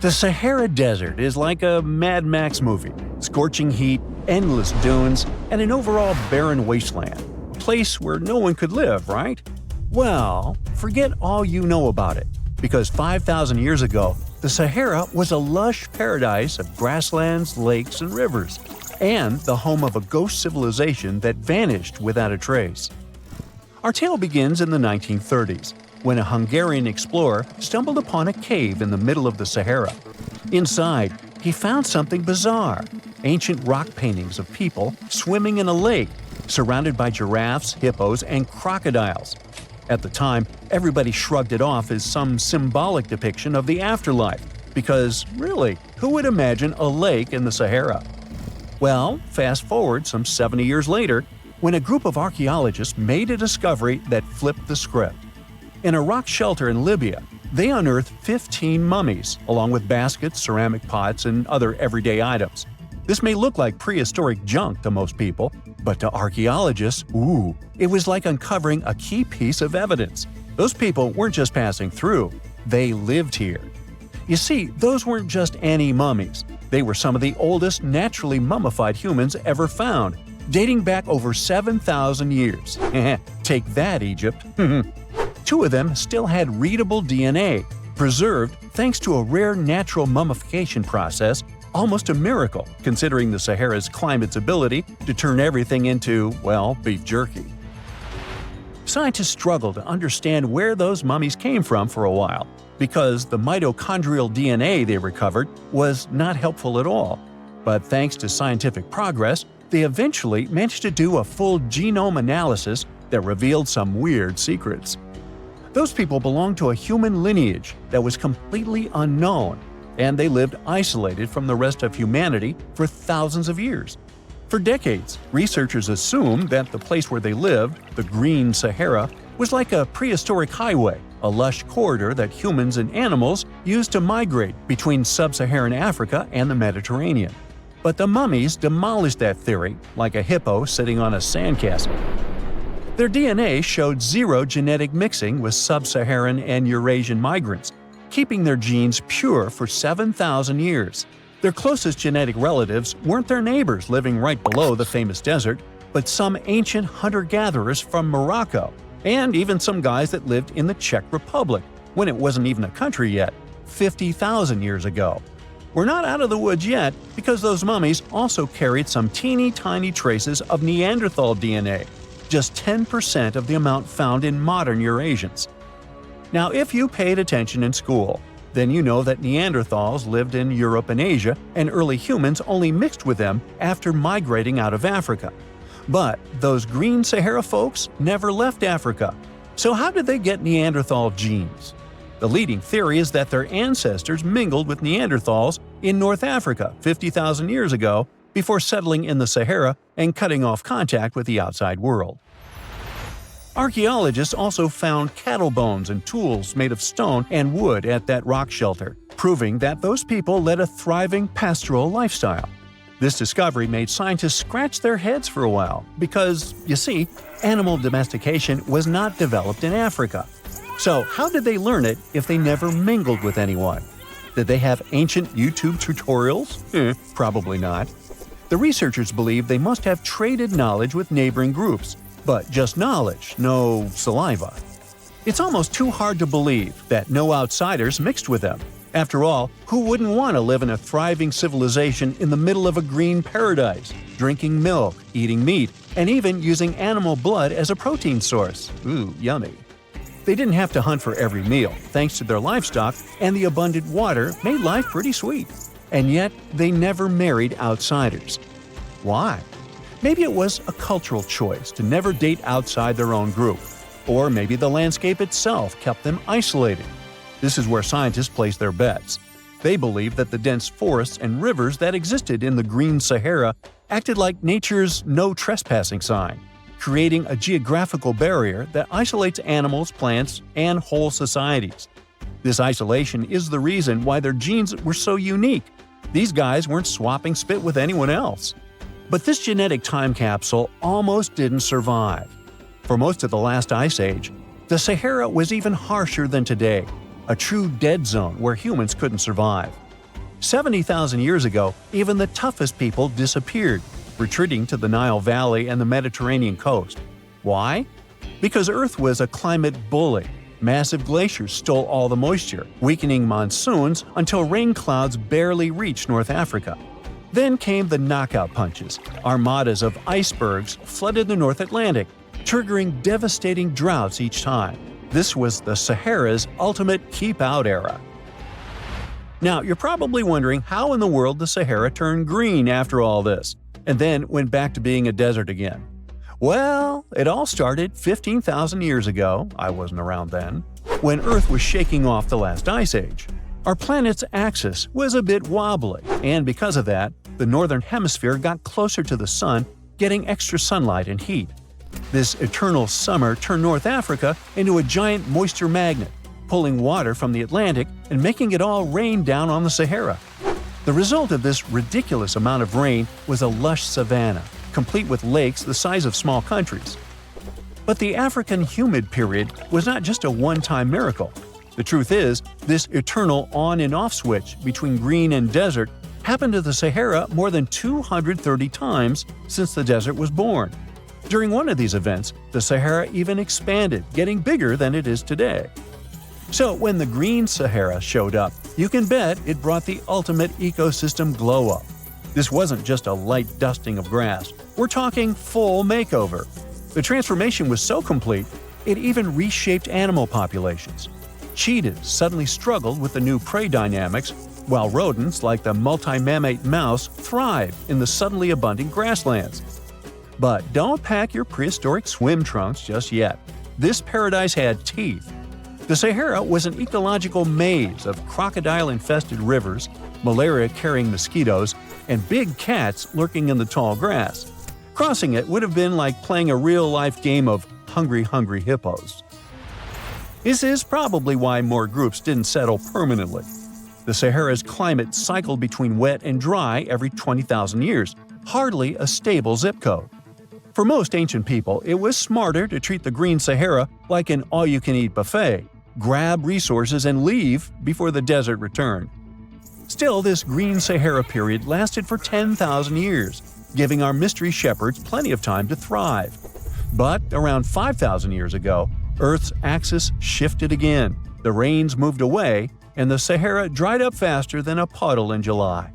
The Sahara Desert is like a Mad Max movie. Scorching heat, endless dunes, and an overall barren wasteland. A place where no one could live, right? Well, forget all you know about it. Because 5,000 years ago, the Sahara was a lush paradise of grasslands, lakes, and rivers, and the home of a ghost civilization that vanished without a trace. Our tale begins in the 1930s, when a Hungarian explorer stumbled upon a cave in the middle of the Sahara. Inside, he found something bizarre: ancient rock paintings of people swimming in a lake, surrounded by giraffes, hippos, and crocodiles. At the time, everybody shrugged it off as some symbolic depiction of the afterlife, because, really, who would imagine a lake in the Sahara? Well, fast forward some 70 years later, when a group of archaeologists made a discovery that flipped the script. In a rock shelter in Libya, they unearthed 15 mummies, along with baskets, ceramic pots, and other everyday items. This may look like prehistoric junk to most people, but to archaeologists, it was like uncovering a key piece of evidence. Those people weren't just passing through, they lived here. You see, those weren't just any mummies. They were some of the oldest naturally mummified humans ever found, dating back over 7,000 years. Take that, Egypt. Two of them still had readable DNA, preserved thanks to a rare natural mummification process, almost a miracle considering the Sahara's climate's ability to turn everything into, well, beef jerky. Scientists struggled to understand where those mummies came from for a while, because the mitochondrial DNA they recovered was not helpful at all. But thanks to scientific progress, they eventually managed to do a full genome analysis that revealed some weird secrets. Those people belonged to a human lineage that was completely unknown, and they lived isolated from the rest of humanity for thousands of years. For decades, researchers assumed that the place where they lived, the Green Sahara, was like a prehistoric highway, a lush corridor that humans and animals used to migrate between sub-Saharan Africa and the Mediterranean. But the mummies demolished that theory, like a hippo sitting on a sandcastle. Their DNA showed zero genetic mixing with sub-Saharan and Eurasian migrants, keeping their genes pure for 7,000 years. Their closest genetic relatives weren't their neighbors living right below the famous desert, but some ancient hunter-gatherers from Morocco, and even some guys that lived in the Czech Republic, when it wasn't even a country yet, 50,000 years ago. We're not out of the woods yet, because those mummies also carried some teeny-tiny traces of Neanderthal DNA, just 10% of the amount found in modern Eurasians. Now, if you paid attention in school, then you know that Neanderthals lived in Europe and Asia, and early humans only mixed with them after migrating out of Africa. But those Green Sahara folks never left Africa. So how did they get Neanderthal genes? The leading theory is that their ancestors mingled with Neanderthals in North Africa 50,000 years ago before settling in the Sahara and cutting off contact with the outside world. Archaeologists also found cattle bones and tools made of stone and wood at that rock shelter, proving that those people led a thriving pastoral lifestyle. This discovery made scientists scratch their heads for a while because, you see, animal domestication was not developed in Africa. So how did they learn it if they never mingled with anyone? Did they have ancient YouTube tutorials? Probably not. The researchers believe they must have traded knowledge with neighboring groups, but just knowledge, no saliva. It's almost too hard to believe that no outsiders mixed with them. After all, who wouldn't want to live in a thriving civilization in the middle of a green paradise, drinking milk, eating meat, and even using animal blood as a protein source? Ooh, yummy. They didn't have to hunt for every meal, thanks to their livestock, and the abundant water made life pretty sweet. And yet, they never married outsiders. Why? Maybe it was a cultural choice to never date outside their own group. Or maybe the landscape itself kept them isolated. This is where scientists place their bets. They believe that the dense forests and rivers that existed in the Green Sahara acted like nature's no trespassing sign, creating a geographical barrier that isolates animals, plants, and whole societies. This isolation is the reason why their genes were so unique. These guys weren't swapping spit with anyone else. But this genetic time capsule almost didn't survive. For most of the last ice age, the Sahara was even harsher than today, a true dead zone where humans couldn't survive. 70,000 years ago, even the toughest people disappeared, retreating to the Nile Valley and the Mediterranean coast. Why? Because Earth was a climate bully. Massive glaciers stole all the moisture, weakening monsoons until rain clouds barely reached North Africa. Then came the knockout punches. Armadas of icebergs flooded the North Atlantic, triggering devastating droughts each time. This was the Sahara's ultimate keep-out era. Now, you're probably wondering how in the world the Sahara turned green after all this, and then went back to being a desert again. Well, it all started 15,000 years ago, I wasn't around then, when Earth was shaking off the last ice age. Our planet's axis was a bit wobbly, and because of that, the northern hemisphere got closer to the sun, getting extra sunlight and heat. This eternal summer turned North Africa into a giant moisture magnet, pulling water from the Atlantic and making it all rain down on the Sahara. The result of this ridiculous amount of rain was a lush savanna, complete with lakes the size of small countries. But the African humid period was not just a one-time miracle. The truth is, this eternal on and off switch between green and desert happened to the Sahara more than 230 times since the desert was born. During one of these events, the Sahara even expanded, getting bigger than it is today. So when the green Sahara showed up, you can bet it brought the ultimate ecosystem glow-up. This wasn't just a light dusting of grass. We're talking full makeover. The transformation was so complete, it even reshaped animal populations. Cheetahs suddenly struggled with the new prey dynamics, while rodents like the multi-mammate mouse thrived in the suddenly abundant grasslands. But don't pack your prehistoric swim trunks just yet. This paradise had teeth. The Sahara was an ecological maze of crocodile-infested rivers, malaria-carrying mosquitoes, and big cats lurking in the tall grass. Crossing it would have been like playing a real-life game of Hungry Hungry Hippos. This is probably why more groups didn't settle permanently. The Sahara's climate cycled between wet and dry every 20,000 years, hardly a stable zip code. For most ancient people, it was smarter to treat the green Sahara like an all-you-can-eat buffet, grab resources and leave before the desert returned. Still, this green Sahara period lasted for 10,000 years, giving our mystery shepherds plenty of time to thrive. But around 5,000 years ago, Earth's axis shifted again, the rains moved away, and the Sahara dried up faster than a puddle in July.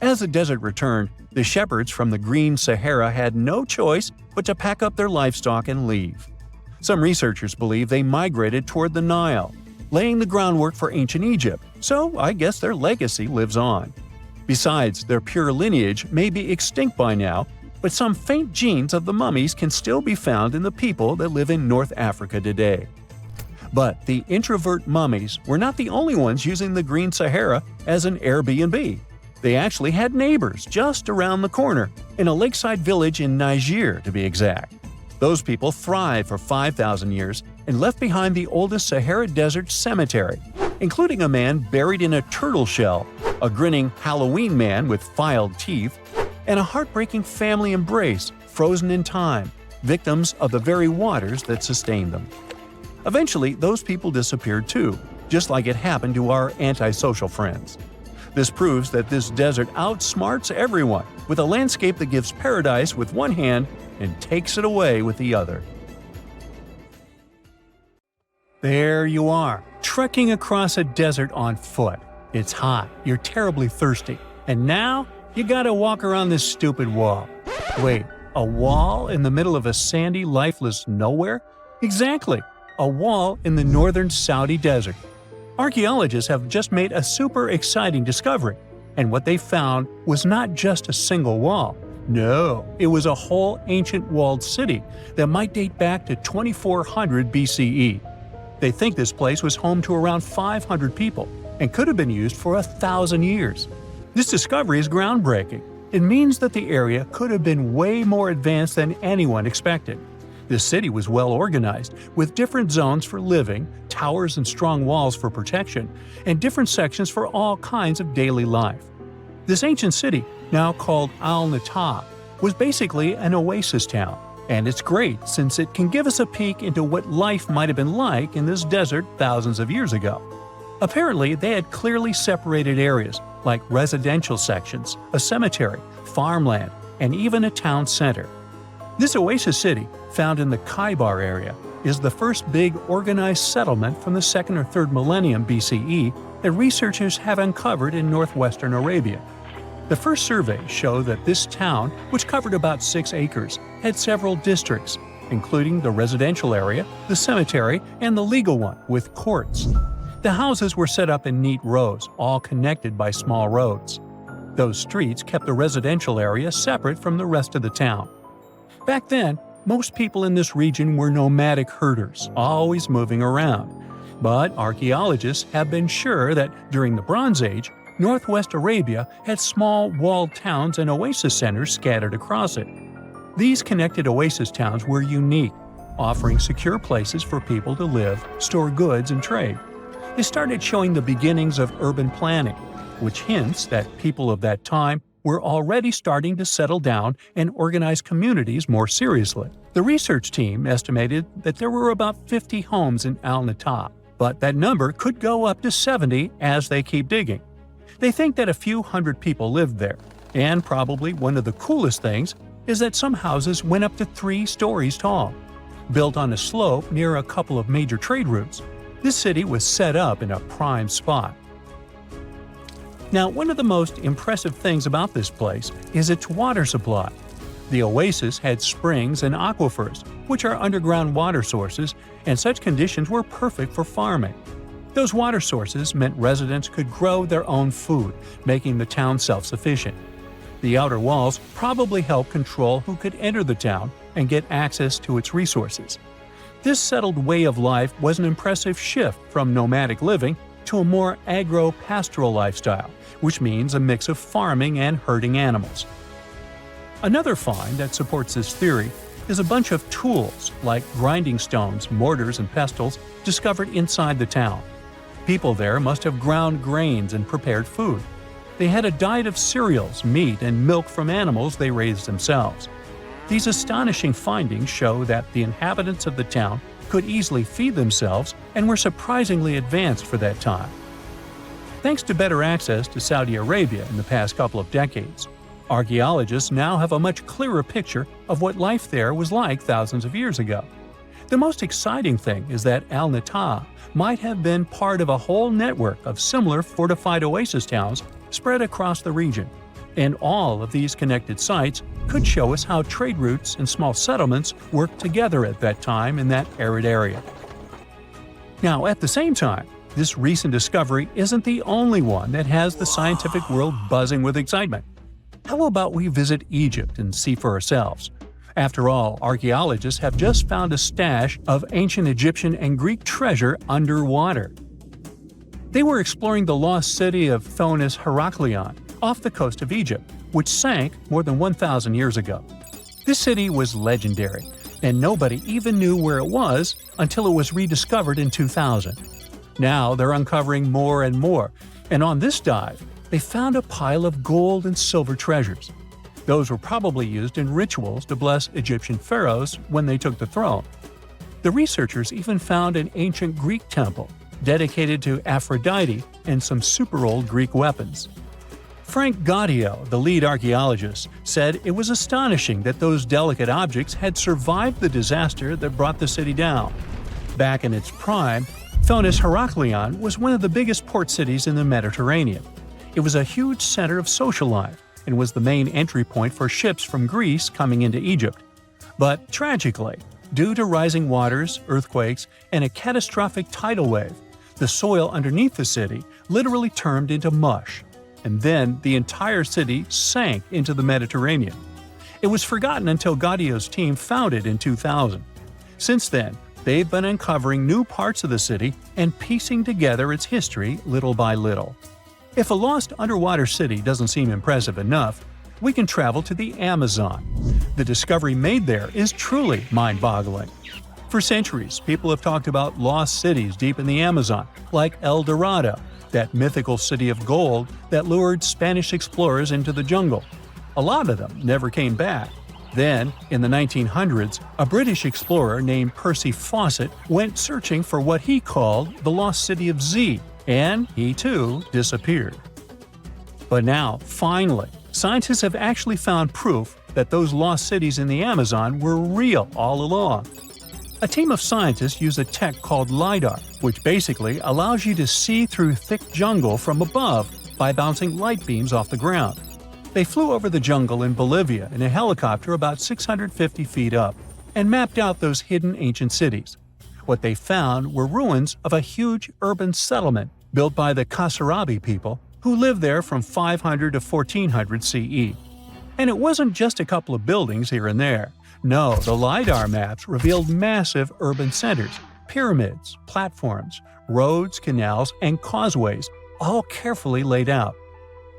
As the desert returned, the shepherds from the green Sahara had no choice but to pack up their livestock and leave. Some researchers believe they migrated toward the Nile, laying the groundwork for ancient Egypt, so I guess their legacy lives on. Besides, their pure lineage may be extinct by now, but some faint genes of the mummies can still be found in the people that live in North Africa today. But the introvert mummies were not the only ones using the green Sahara as an Airbnb. They actually had neighbors just around the corner, in a lakeside village in Niger to be exact. Those people thrived for 5,000 years and left behind the oldest Sahara Desert cemetery, including a man buried in a turtle shell, a grinning Halloween man with filed teeth, and a heartbreaking family embrace frozen in time, victims of the very waters that sustained them. Eventually, those people disappeared too, just like it happened to our antisocial friends. This proves that this desert outsmarts everyone, with a landscape that gives paradise with one hand and takes it away with the other. There you are, trekking across a desert on foot. It's hot, you're terribly thirsty, and now you gotta walk around this stupid wall. Wait, a wall in the middle of a sandy, lifeless nowhere? Exactly, a wall in the northern Saudi desert. Archaeologists have just made a super exciting discovery, and what they found was not just a single wall. No, it was a whole ancient walled city that might date back to 2400 BCE. They think this place was home to around 500 people and could have been used for 1,000 years. This discovery is groundbreaking. It means that the area could have been way more advanced than anyone expected. The city was well organized, with different zones for living, towers and strong walls for protection, and different sections for all kinds of daily life. This ancient city, now called Al-Natab, was basically an oasis town, and it's great since it can give us a peek into what life might have been like in this desert thousands of years ago. Apparently, they had clearly separated areas like residential sections, a cemetery, farmland, and even a town center. This oasis city, found in the Khaybar area, is the first big organized settlement from the 2nd or 3rd millennium BCE that researchers have uncovered in northwestern Arabia. The first surveys show that this town, which covered about 6 acres, had several districts, including the residential area, the cemetery, and the legal one, with courts. The houses were set up in neat rows, all connected by small roads. Those streets kept the residential area separate from the rest of the town. Back then, most people in this region were nomadic herders, always moving around. But archaeologists have been sure that during the Bronze Age, Northwest Arabia had small walled towns and oasis centers scattered across it. These connected oasis towns were unique, offering secure places for people to live, store goods, and trade. They started showing the beginnings of urban planning, which hints that people of that time were already starting to settle down and organize communities more seriously. The research team estimated that there were about 50 homes in Al-Natab, but that number could go up to 70 as they keep digging. They think that a few hundred people lived there, and probably one of the coolest things is that some houses went up to 3 stories tall. Built on a slope near a couple of major trade routes, this city was set up in a prime spot. Now, one of the most impressive things about this place is its water supply. The oasis had springs and aquifers, which are underground water sources, and such conditions were perfect for farming. Those water sources meant residents could grow their own food, making the town self-sufficient. The outer walls probably helped control who could enter the town and get access to its resources. This settled way of life was an impressive shift from nomadic living to a more agro-pastoral lifestyle, which means a mix of farming and herding animals. Another find that supports this theory is a bunch of tools like grinding stones, mortars, and pestles discovered inside the town. People there must have ground grains and prepared food. They had a diet of cereals, meat, and milk from animals they raised themselves. These astonishing findings show that the inhabitants of the town could easily feed themselves and were surprisingly advanced for that time. Thanks to better access to Saudi Arabia in the past couple of decades, archaeologists now have a much clearer picture of what life there was like thousands of years ago. The most exciting thing is that Al-Natab might have been part of a whole network of similar fortified oasis towns spread across the region, and all of these connected sites could show us how trade routes and small settlements worked together at that time in that arid area. Now, at the same time, this recent discovery isn't the only one that has the scientific world buzzing with excitement. How about we visit Egypt and see for ourselves? After all, archaeologists have just found a stash of ancient Egyptian and Greek treasure underwater. They were exploring the lost city of Thonis Heraklion off the coast of Egypt, which sank more than 1,000 years ago. This city was legendary, and nobody even knew where it was until it was rediscovered in 2000. Now they're uncovering more and more, and on this dive, they found a pile of gold and silver treasures. Those were probably used in rituals to bless Egyptian pharaohs when they took the throne. The researchers even found an ancient Greek temple dedicated to Aphrodite and some super old Greek weapons. Frank Gaudio, the lead archaeologist, said it was astonishing that those delicate objects had survived the disaster that brought the city down. Back in its prime, Thonis Heraklion was one of the biggest port cities in the Mediterranean. It was a huge center of social life and was the main entry point for ships from Greece coming into Egypt. But tragically, due to rising waters, earthquakes, and a catastrophic tidal wave, the soil underneath the city literally turned into mush, and then the entire city sank into the Mediterranean. It was forgotten until Gaudio's team found it in 2000. Since then, they've been uncovering new parts of the city and piecing together its history little by little. If a lost underwater city doesn't seem impressive enough, we can travel to the Amazon. The discovery made there is truly mind-boggling. For centuries, people have talked about lost cities deep in the Amazon, like El Dorado, that mythical city of gold that lured Spanish explorers into the jungle. A lot of them never came back. Then, in the 1900s, a British explorer named Percy Fawcett went searching for what he called the lost city of Z, and he too disappeared. But now, finally, scientists have actually found proof that those lost cities in the Amazon were real all along. A team of scientists used a tech called LiDAR, which basically allows you to see through thick jungle from above by bouncing light beams off the ground. They flew over the jungle in Bolivia in a helicopter about 650 feet up and mapped out those hidden ancient cities. What they found were ruins of a huge urban settlement built by the Kasarabi people who lived there from 500 to 1400 CE. And it wasn't just a couple of buildings here and there. No, the LiDAR maps revealed massive urban centers, pyramids, platforms, roads, canals, and causeways, all carefully laid out.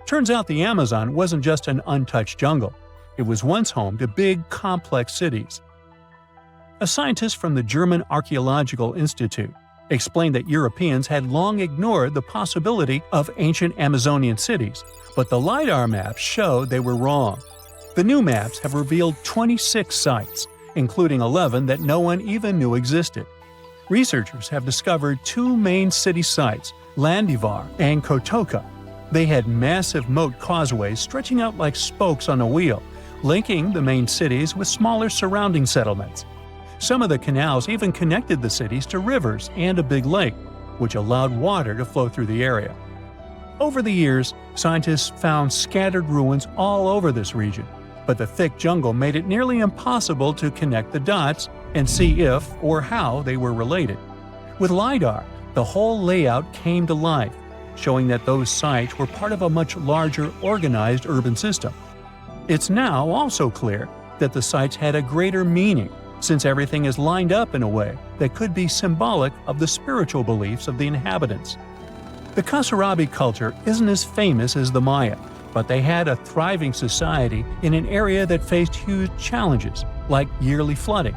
Turns out the Amazon wasn't just an untouched jungle. It was once home to big, complex cities. A scientist from the German Archaeological Institute explained that Europeans had long ignored the possibility of ancient Amazonian cities, but the LiDAR maps showed they were wrong. The new maps have revealed 26 sites, including 11 that no one even knew existed. Researchers have discovered two main city sites, Landivar and Kotoka. They had massive moat causeways stretching out like spokes on a wheel, linking the main cities with smaller surrounding settlements. Some of the canals even connected the cities to rivers and a big lake, which allowed water to flow through the area. Over the years, scientists found scattered ruins all over this region, but the thick jungle made it nearly impossible to connect the dots and see if or how they were related. With LiDAR, the whole layout came to life, showing that those sites were part of a much larger organized urban system. It's now also clear that the sites had a greater meaning, since everything is lined up in a way that could be symbolic of the spiritual beliefs of the inhabitants. The Kasarabi culture isn't as famous as the Maya, but they had a thriving society in an area that faced huge challenges, like yearly flooding.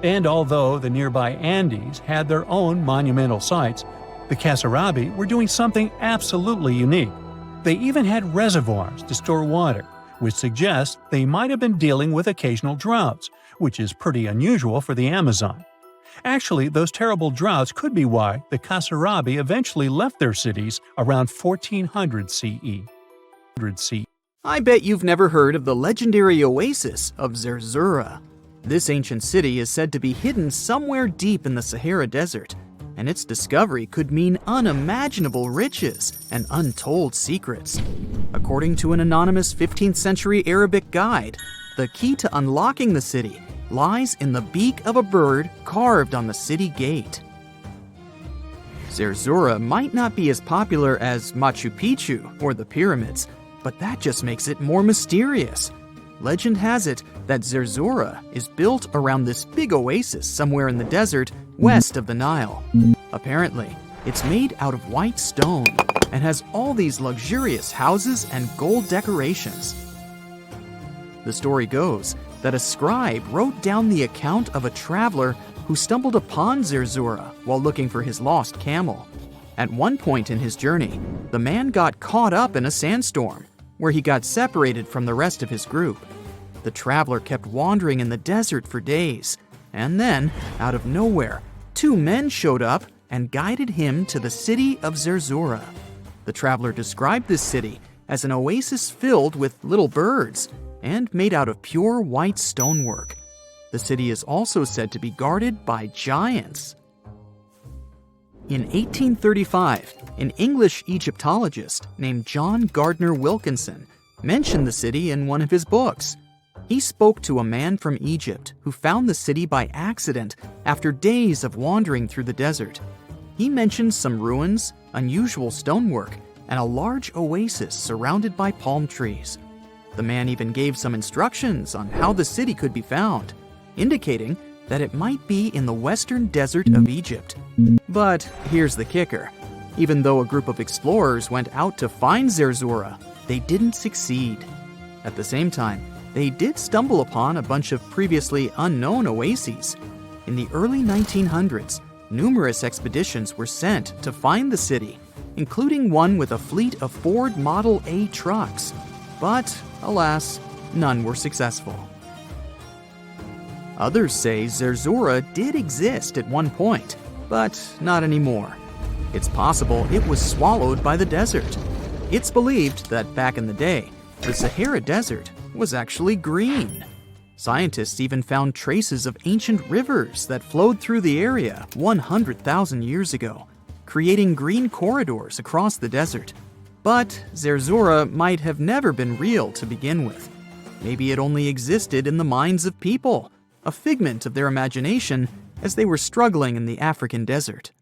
And although the nearby Andes had their own monumental sites, the Kasarabi were doing something absolutely unique. They even had reservoirs to store water, which suggests they might have been dealing with occasional droughts, which is pretty unusual for the Amazon. Actually, those terrible droughts could be why the Kasarabi eventually left their cities around 1400 CE. I bet you've never heard of the legendary oasis of Zerzura. This ancient city is said to be hidden somewhere deep in the Sahara Desert, and its discovery could mean unimaginable riches and untold secrets. According to an anonymous 15th century Arabic guide, the key to unlocking the city lies in the beak of a bird carved on the city gate. Zerzura might not be as popular as Machu Picchu or the pyramids, but that just makes it more mysterious. Legend has it that Zerzura is built around this big oasis somewhere in the desert west of the Nile. Apparently, it's made out of white stone and has all these luxurious houses and gold decorations. The story goes that a scribe wrote down the account of a traveler who stumbled upon Zerzura while looking for his lost camel. At one point in his journey, the man got caught up in a sandstorm, where he got separated from the rest of his group. The traveler kept wandering in the desert for days, and then, out of nowhere, two men showed up and guided him to the city of Zerzura. The traveler described this city as an oasis filled with little birds and made out of pure white stonework. The city is also said to be guarded by giants. In 1835, an English Egyptologist named John Gardner Wilkinson mentioned the city in one of his books. He spoke to a man from Egypt who found the city by accident after days of wandering through the desert. He mentioned some ruins, unusual stonework, and a large oasis surrounded by palm trees. The man even gave some instructions on how the city could be found, indicating that it might be in the western desert of Egypt. But here's the kicker. Even though a group of explorers went out to find Zerzura, they didn't succeed. At the same time, they did stumble upon a bunch of previously unknown oases. In the early 1900s, numerous expeditions were sent to find the city, including one with a fleet of Ford Model A trucks. But, alas, none were successful. Others say Zerzura did exist at one point, but not anymore. It's possible it was swallowed by the desert. It's believed that back in the day, the Sahara Desert was actually green. Scientists even found traces of ancient rivers that flowed through the area 100,000 years ago, creating green corridors across the desert. But Zerzura might have never been real to begin with. Maybe it only existed in the minds of people, a figment of their imagination as they were struggling in the African desert.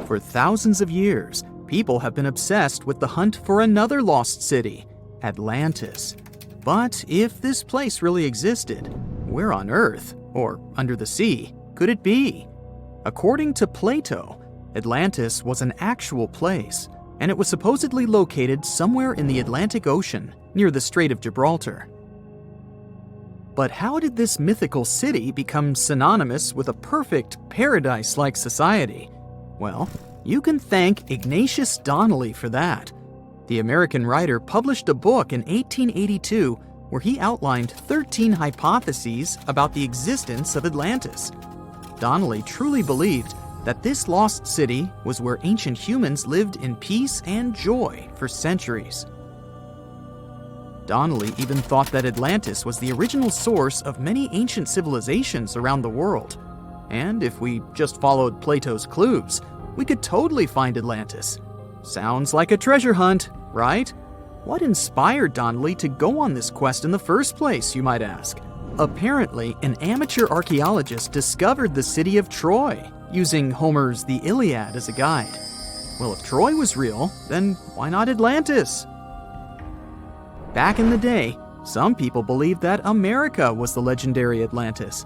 For thousands of years, people have been obsessed with the hunt for another lost city, Atlantis. But if this place really existed, where on Earth, or under the sea, could it be? According to Plato, Atlantis was an actual place, and it was supposedly located somewhere in the Atlantic Ocean, near the Strait of Gibraltar. But how did this mythical city become synonymous with a perfect, paradise-like society? Well, you can thank Ignatius Donnelly for that. The American writer published a book in 1882 where he outlined 13 hypotheses about the existence of Atlantis. Donnelly truly believed that this lost city was where ancient humans lived in peace and joy for centuries. Donnelly even thought that Atlantis was the original source of many ancient civilizations around the world. And if we just followed Plato's clues, we could totally find Atlantis. Sounds like a treasure hunt, right? What inspired Donnelly to go on this quest in the first place, you might ask? Apparently, an amateur archaeologist discovered the city of Troy, using Homer's The Iliad as a guide. Well, if Troy was real, then why not Atlantis? Back in the day, some people believed that America was the legendary Atlantis.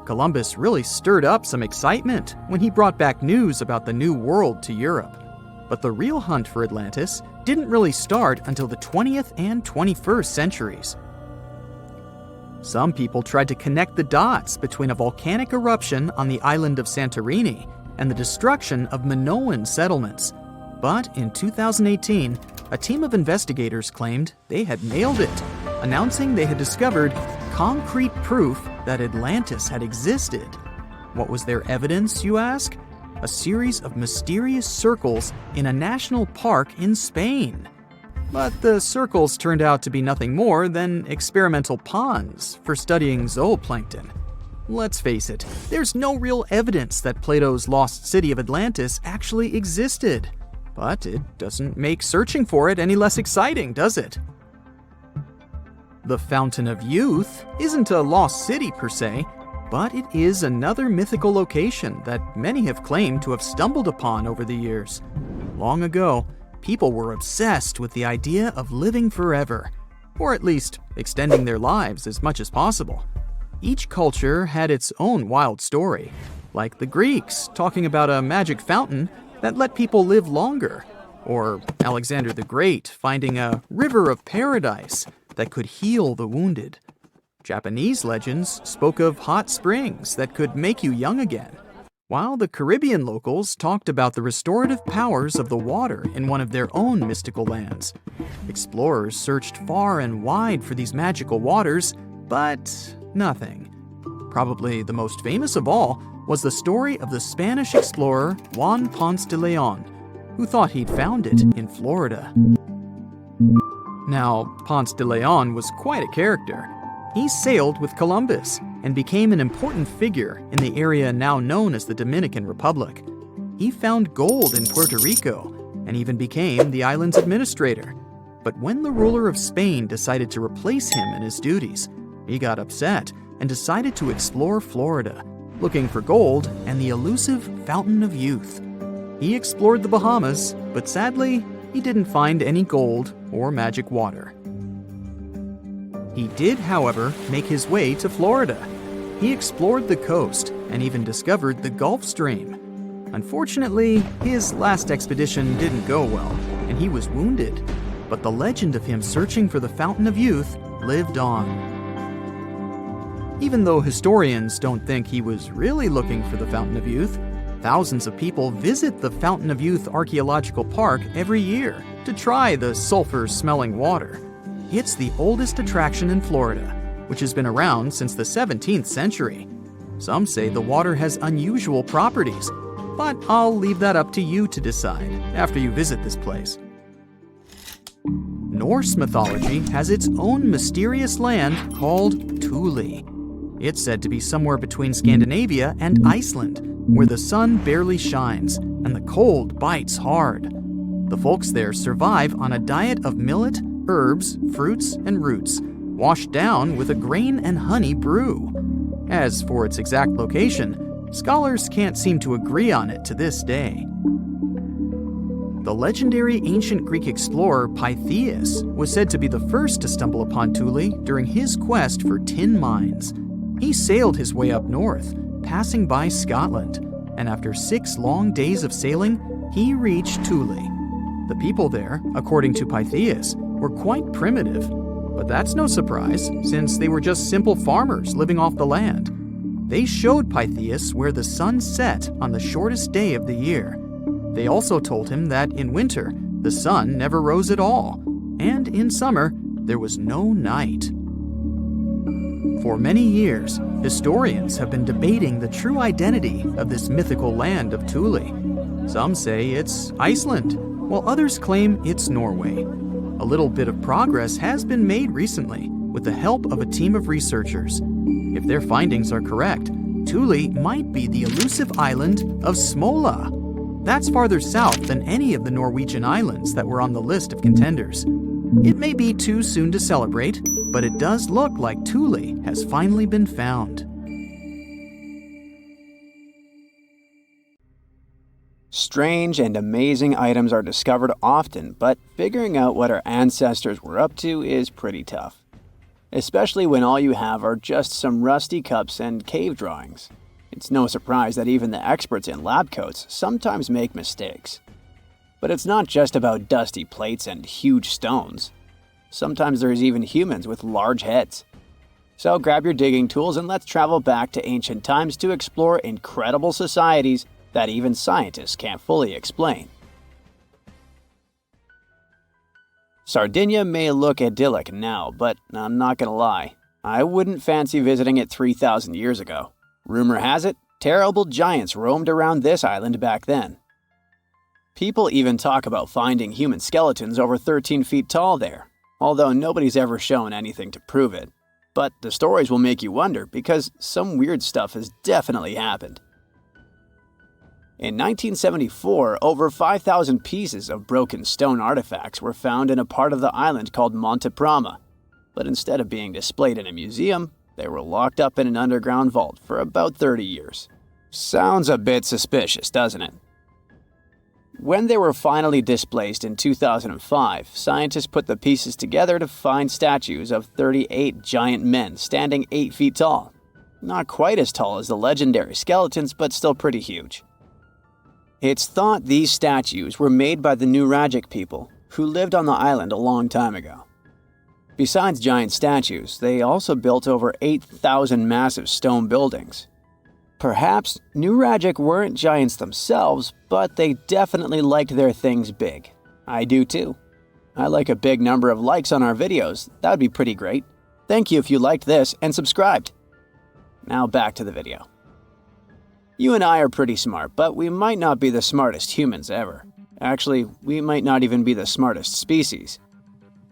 Columbus really stirred up some excitement when he brought back news about the New World to Europe. But the real hunt for Atlantis didn't really start until the 20th and 21st centuries. Some people tried to connect the dots between a volcanic eruption on the island of Santorini and the destruction of Minoan settlements. But in 2018, a team of investigators claimed they had nailed it, announcing they had discovered concrete proof that Atlantis had existed. What was their evidence, you ask? A series of mysterious circles in a national park in Spain. But the circles turned out to be nothing more than experimental ponds for studying zooplankton. Let's face it, there's no real evidence that Plato's lost city of Atlantis actually existed. But it doesn't make searching for it any less exciting, does it? The Fountain of Youth isn't a lost city per se, but it is another mythical location that many have claimed to have stumbled upon over the years. Long ago, people were obsessed with the idea of living forever, or at least extending their lives as much as possible. Each culture had its own wild story, like the Greeks talking about a magic fountain that let people live longer, or Alexander the Great finding a river of paradise that could heal the wounded. Japanese legends spoke of hot springs that could make you young again, while the Caribbean locals talked about the restorative powers of the water in one of their own mystical lands. Explorers searched far and wide for these magical waters, but nothing. Probably the most famous of all was the story of the Spanish explorer Juan Ponce de Leon, who thought he'd found it in Florida. Now, Ponce de Leon was quite a character. He sailed with Columbus and became an important figure in the area now known as the Dominican Republic. He found gold in Puerto Rico and even became the island's administrator. But when the ruler of Spain decided to replace him in his duties, he got upset and decided to explore Florida, looking for gold and the elusive Fountain of Youth. He explored the Bahamas, but sadly, he didn't find any gold or magic water. He did, however, make his way to Florida. He explored the coast and even discovered the Gulf Stream. Unfortunately, his last expedition didn't go well, and he was wounded. But the legend of him searching for the Fountain of Youth lived on. Even though historians don't think he was really looking for the Fountain of Youth, thousands of people visit the Fountain of Youth Archaeological Park every year to try the sulfur-smelling water. It's the oldest attraction in Florida, which has been around since the 17th century. Some say the water has unusual properties, But I'll leave that up to you to decide after you visit this place. Norse mythology has its own mysterious land called Thule. It's said to be somewhere between Scandinavia and Iceland, where the sun barely shines and the cold bites hard. The folks there survive on a diet of millet, herbs, fruits, and roots, washed down with a grain and honey brew. As for its exact location, scholars can't seem to agree on it to this day. The legendary ancient Greek explorer Pytheas was said to be the first to stumble upon Thule during his quest for tin mines. He sailed his way up north, passing by Scotland, and after 6 long days of sailing, he reached Thule. The people there, according to Pytheas, were quite primitive, but that's no surprise since they were just simple farmers living off the land. They showed Pytheas where the sun set on the shortest day of the year. They also told him that in winter, the sun never rose at all, and in summer, there was no night. For many years, historians have been debating the true identity of this mythical land of Thule. Some say it's Iceland, while others claim it's Norway. A little bit of progress has been made recently with the help of a team of researchers. If their findings are correct, Thule might be the elusive island of Smola. That's farther south than any of the Norwegian islands that were on the list of contenders. It may be too soon to celebrate, but it does look like Thule has finally been found. Strange and amazing items are discovered often, but figuring out what our ancestors were up to is pretty tough. Especially when all you have are just some rusty cups and cave drawings. It's no surprise that even the experts in lab coats sometimes make mistakes. But it's not just about dusty plates and huge stones. Sometimes there's even humans with large heads. So grab your digging tools and let's travel back to ancient times to explore incredible societies that even scientists can't fully explain. Sardinia may look idyllic now, but I'm not gonna lie, I wouldn't fancy visiting it 3,000 years ago. Rumor has it, terrible giants roamed around this island back then. People even talk about finding human skeletons over 13 feet tall there, although nobody's ever shown anything to prove it. But the stories will make you wonder because some weird stuff has definitely happened. In 1974, over 5,000 pieces of broken stone artifacts were found in a part of the island called Monte Prama, but instead of being displayed in a museum, they were locked up in an underground vault for about 30 years. Sounds a bit suspicious, doesn't it? When they were finally displaced in 2005, scientists put the pieces together to find statues of 38 giant men standing 8 feet tall. Not quite as tall as the legendary skeletons, but still pretty huge. It's thought these statues were made by the Nuragic people, who lived on the island a long time ago. Besides giant statues, they also built over 8,000 massive stone buildings. Perhaps Nuragic weren't giants themselves, but they definitely liked their things big. I do too. I like a big number of likes on our videos. That would be pretty great. Thank you if you liked this and subscribed. Now back to the video. You and I are pretty smart, but we might not be the smartest humans ever. Actually, we might not even be the smartest species.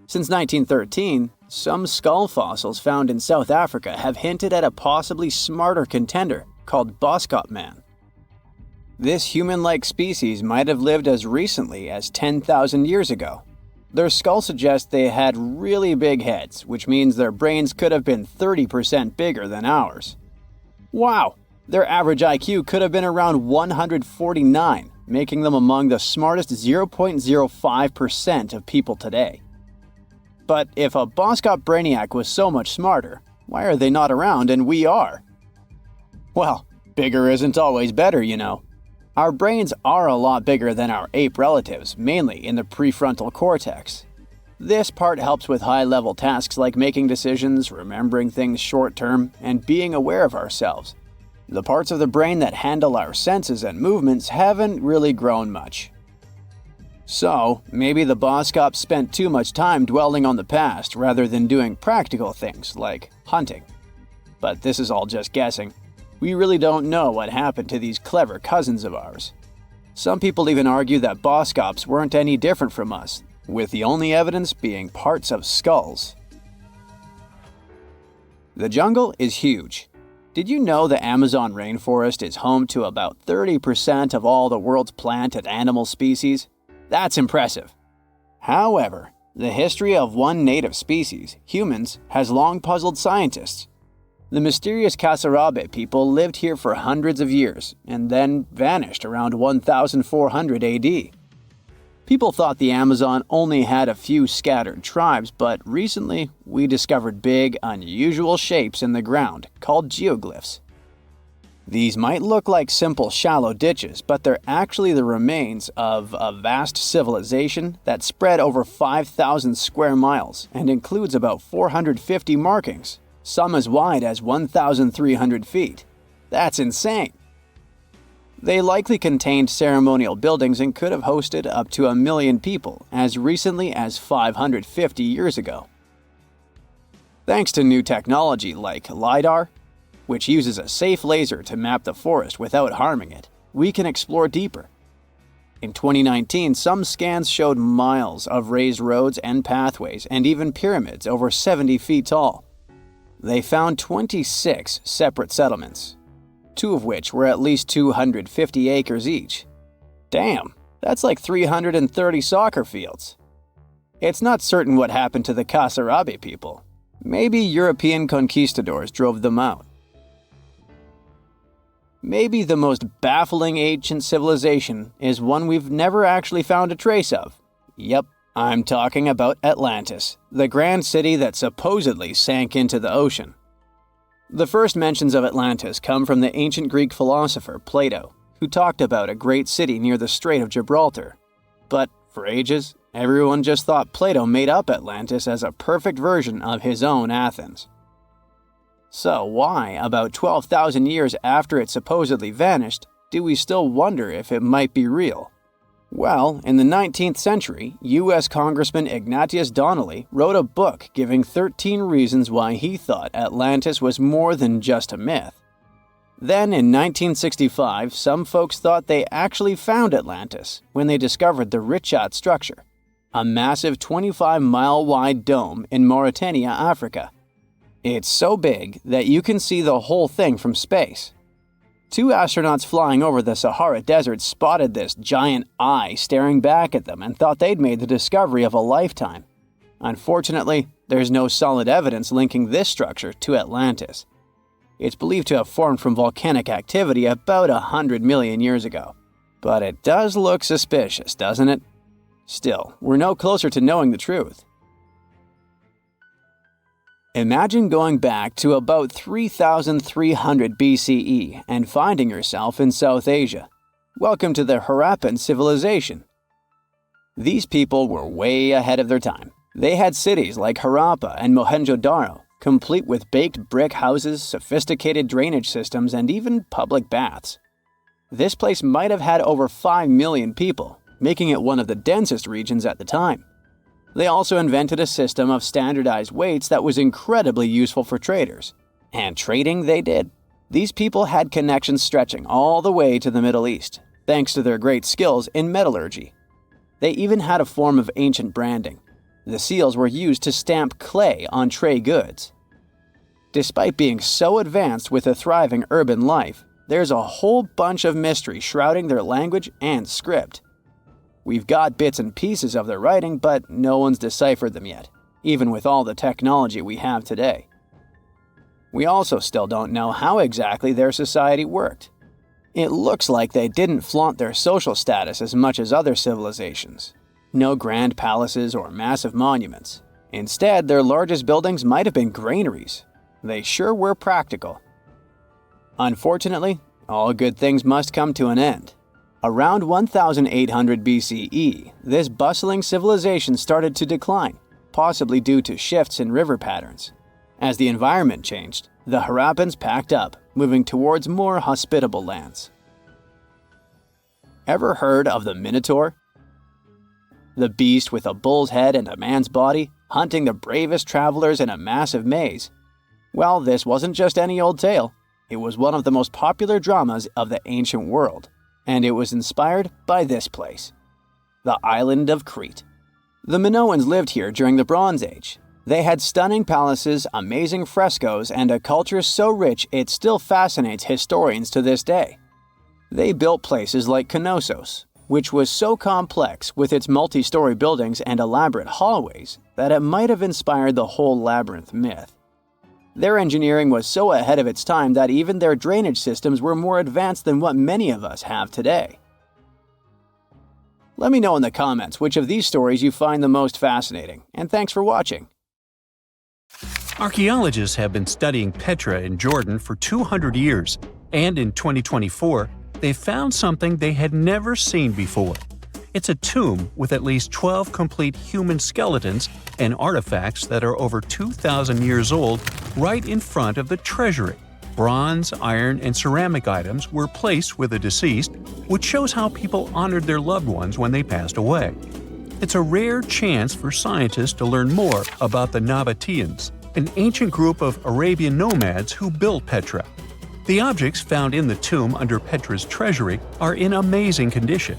Since 1913, some skull fossils found in South Africa have hinted at a possibly smarter contender called Boskop man. This human-like species might have lived as recently as 10,000 years ago. Their skull suggests they had really big heads, which means their brains could have been 30% bigger than ours. Wow! Their average IQ could have been around 149, making them among the smartest 0.05% of people today. But if a Boskop brainiac was so much smarter, why are they not around and we are? Well, bigger isn't always better, you know. Our brains are a lot bigger than our ape relatives, mainly in the prefrontal cortex. This part helps with high-level tasks like making decisions, remembering things short-term, and being aware of ourselves. The parts of the brain that handle our senses and movements haven't really grown much. So, maybe the Boskops spent too much time dwelling on the past rather than doing practical things like hunting. But this is all just guessing. We really don't know what happened to these clever cousins of ours. Some people even argue that Boskops weren't any different from us, with the only evidence being parts of skulls. The jungle is huge. Did you know the Amazon rainforest is home to about 30% of all the world's plant and animal species? That's impressive. However, the history of one native species, humans, has long puzzled scientists. The mysterious Kasarabe people lived here for hundreds of years and then vanished around 1400 AD. People thought the Amazon only had a few scattered tribes, but recently we discovered big, unusual shapes in the ground called geoglyphs. These might look like simple shallow ditches, but they're actually the remains of a vast civilization that spread over 5,000 square miles and includes about 450 markings, some as wide as 1,300 feet. That's insane! They likely contained ceremonial buildings and could have hosted up to 1 million people as recently as 550 years ago. Thanks to new technology like LiDAR, which uses a safe laser to map the forest without harming it, we can explore deeper. In 2019, some scans showed miles of raised roads and pathways and even pyramids over 70 feet tall. They found 26 separate settlements, 2 of which were at least 250 acres each. Damn, that's like 330 soccer fields. It's not certain what happened to the Kasarabe people. Maybe European conquistadors drove them out. Maybe the most baffling ancient civilization is one we've never actually found a trace of. Yep, I'm talking about Atlantis, the grand city that supposedly sank into the ocean. The first mentions of Atlantis come from the ancient Greek philosopher Plato, who talked about a great city near the Strait of Gibraltar. But for ages, everyone just thought Plato made up Atlantis as a perfect version of his own Athens. So why, about 12,000 years after it supposedly vanished, do we still wonder if it might be real? Well, in the 19th century, U.S. Congressman Ignatius Donnelly wrote a book giving 13 reasons why he thought Atlantis was more than just a myth. Then, in 1965, some folks thought they actually found Atlantis when they discovered the Richat structure, a massive 25-mile-wide dome in Mauritania, Africa. It's so big that you can see the whole thing from space. 2 astronauts flying over the Sahara Desert spotted this giant eye staring back at them and thought they'd made the discovery of a lifetime. Unfortunately, there's no solid evidence linking this structure to Atlantis. It's believed to have formed from volcanic activity about 100 million years ago. But it does look suspicious, doesn't it? Still, we're no closer to knowing the truth. Imagine going back to about 3,300 BCE and finding yourself in South Asia. Welcome to the Harappan civilization. These people were way ahead of their time. They had cities like Harappa and Mohenjo-Daro, complete with baked brick houses, sophisticated drainage systems, and even public baths. This place might have had over 5 million people, making it one of the densest regions at the time. They also invented a system of standardized weights that was incredibly useful for traders. And trading they did. These people had connections stretching all the way to the Middle East, thanks to their great skills in metallurgy. They even had a form of ancient branding. The seals were used to stamp clay on trade goods. Despite being so advanced with a thriving urban life, there's a whole bunch of mystery shrouding their language and script. We've got bits and pieces of their writing, but no one's deciphered them yet, even with all the technology we have today. We also still don't know how exactly their society worked. It looks like they didn't flaunt their social status as much as other civilizations. No grand palaces or massive monuments. Instead, their largest buildings might have been granaries. They sure were practical. Unfortunately, all good things must come to an end. Around 1800 BCE, this bustling civilization started to decline, possibly due to shifts in river patterns. As the environment changed, the Harappans packed up, moving towards more hospitable lands. Ever heard of the Minotaur? The beast with a bull's head and a man's body, hunting the bravest travelers in a massive maze. Well, this wasn't just any old tale. It was one of the most popular dramas of the ancient world, and it was inspired by this place, the island of Crete. The Minoans lived here during the Bronze Age. They had stunning palaces, amazing frescoes, and a culture so rich it still fascinates historians to this day. They built places like Knossos, which was so complex with its multi-story buildings and elaborate hallways that it might have inspired the whole labyrinth myth. Their engineering was so ahead of its time that even their drainage systems were more advanced than what many of us have today. Let me know in the comments which of these stories you find the most fascinating, and thanks for watching. Archaeologists have been studying Petra in Jordan for 200 years, and in 2024, they found something they had never seen before. It's a tomb with at least 12 complete human skeletons and artifacts that are over 2,000 years old right in front of the treasury. Bronze, iron, and ceramic items were placed with the deceased, which shows how people honored their loved ones when they passed away. It's a rare chance for scientists to learn more about the Nabateans, an ancient group of Arabian nomads who built Petra. The objects found in the tomb under Petra's treasury are in amazing condition,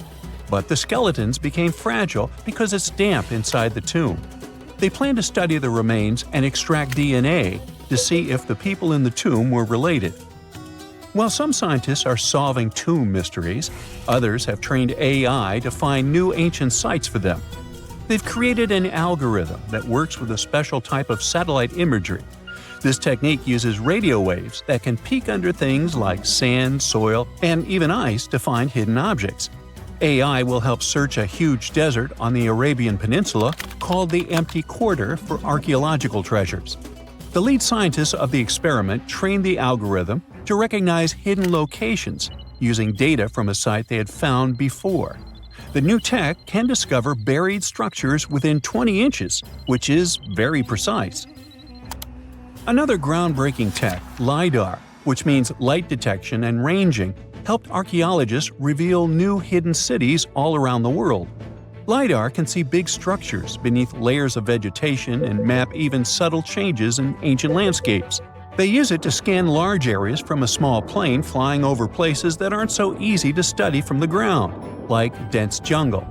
but the skeletons became fragile because it's damp inside the tomb. They plan to study the remains and extract DNA to see if the people in the tomb were related. While some scientists are solving tomb mysteries, others have trained AI to find new ancient sites for them. They've created an algorithm that works with a special type of satellite imagery. This technique uses radio waves that can peek under things like sand, soil, and even ice to find hidden objects. AI will help search a huge desert on the Arabian Peninsula called the Empty Quarter for archaeological treasures. The lead scientists of the experiment trained the algorithm to recognize hidden locations using data from a site they had found before. The new tech can discover buried structures within 20 inches, which is very precise. Another groundbreaking tech, LiDAR, which means light detection and ranging, helped archaeologists reveal new hidden cities all around the world. LiDAR can see big structures beneath layers of vegetation and map even subtle changes in ancient landscapes. They use it to scan large areas from a small plane flying over places that aren't so easy to study from the ground, like dense jungle.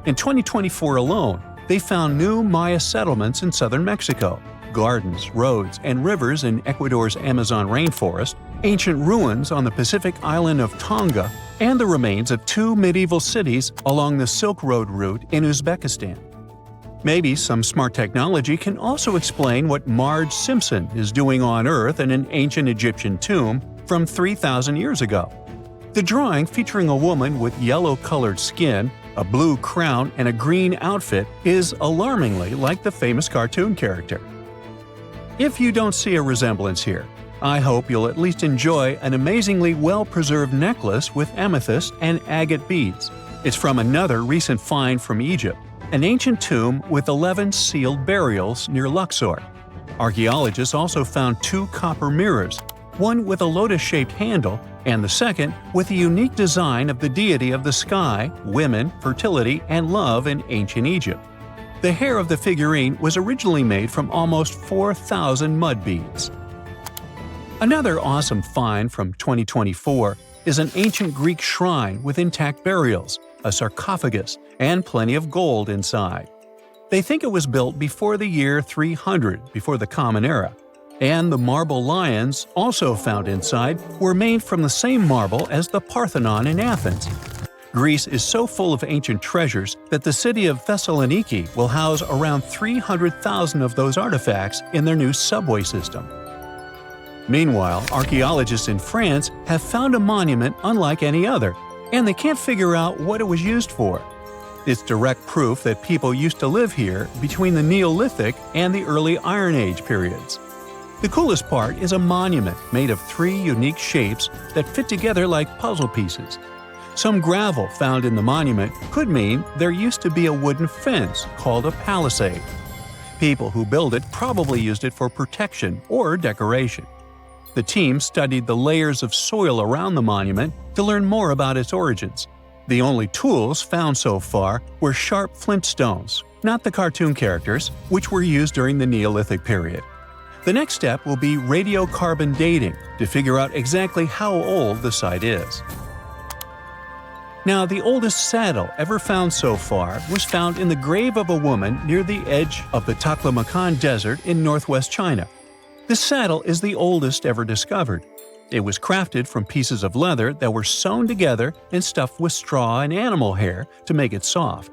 In 2024 alone, they found new Maya settlements in southern Mexico, gardens, roads, and rivers in Ecuador's Amazon rainforest, ancient ruins on the Pacific island of Tonga, and the remains of 2 medieval cities along the Silk Road route in Uzbekistan. Maybe some smart technology can also explain what Marge Simpson is doing on Earth in an ancient Egyptian tomb from 3,000 years ago. The drawing, featuring a woman with yellow-colored skin, a blue crown, and a green outfit, is alarmingly like the famous cartoon character. If you don't see a resemblance here, I hope you'll at least enjoy an amazingly well-preserved necklace with amethyst and agate beads. It's from another recent find from Egypt, an ancient tomb with 11 sealed burials near Luxor. Archaeologists also found 2 copper mirrors, one with a lotus-shaped handle and the second with a unique design of the deity of the sky, women, fertility, and love in ancient Egypt. The hair of the figurine was originally made from almost 4,000 mud beads. Another awesome find from 2024 is an ancient Greek shrine with intact burials, a sarcophagus, and plenty of gold inside. They think it was built before the year 300 before the Common Era, and the marble lions, also found inside, were made from the same marble as the Parthenon in Athens. Greece is so full of ancient treasures that the city of Thessaloniki will house around 300,000 of those artifacts in their new subway system. Meanwhile, archaeologists in France have found a monument unlike any other, and they can't figure out what it was used for. It's direct proof that people used to live here between the Neolithic and the early Iron Age periods. The coolest part is a monument made of 3 unique shapes that fit together like puzzle pieces. Some gravel found in the monument could mean there used to be a wooden fence called a palisade. People who built it probably used it for protection or decoration. The team studied the layers of soil around the monument to learn more about its origins. The only tools found so far were sharp flint stones, not the cartoon characters, which were used during the Neolithic period. The next step will be radiocarbon dating to figure out exactly how old the site is. Now, the oldest saddle ever found so far was found in the grave of a woman near the edge of the Taklamakan Desert in northwest China. This saddle is the oldest ever discovered. It was crafted from pieces of leather that were sewn together and stuffed with straw and animal hair to make it soft.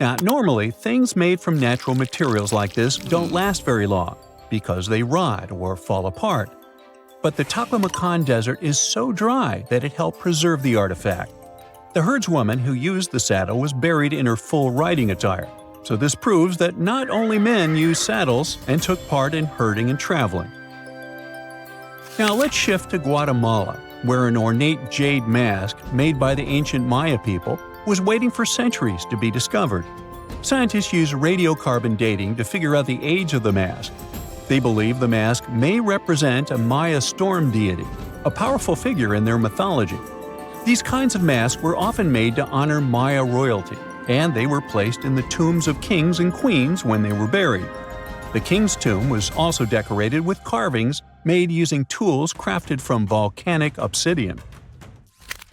Now, normally, things made from natural materials like this don't last very long because they rot or fall apart. But the Taklamakan Desert is so dry that it helped preserve the artifact. The herdswoman who used the saddle was buried in her full riding attire, so this proves that not only men used saddles and took part in herding and traveling. Now let's shift to Guatemala, where an ornate jade mask made by the ancient Maya people was waiting for centuries to be discovered. Scientists use radiocarbon dating to figure out the age of the mask. They believe the mask may represent a Maya storm deity, a powerful figure in their mythology. These kinds of masks were often made to honor Maya royalty, and they were placed in the tombs of kings and queens when they were buried. The king's tomb was also decorated with carvings made using tools crafted from volcanic obsidian.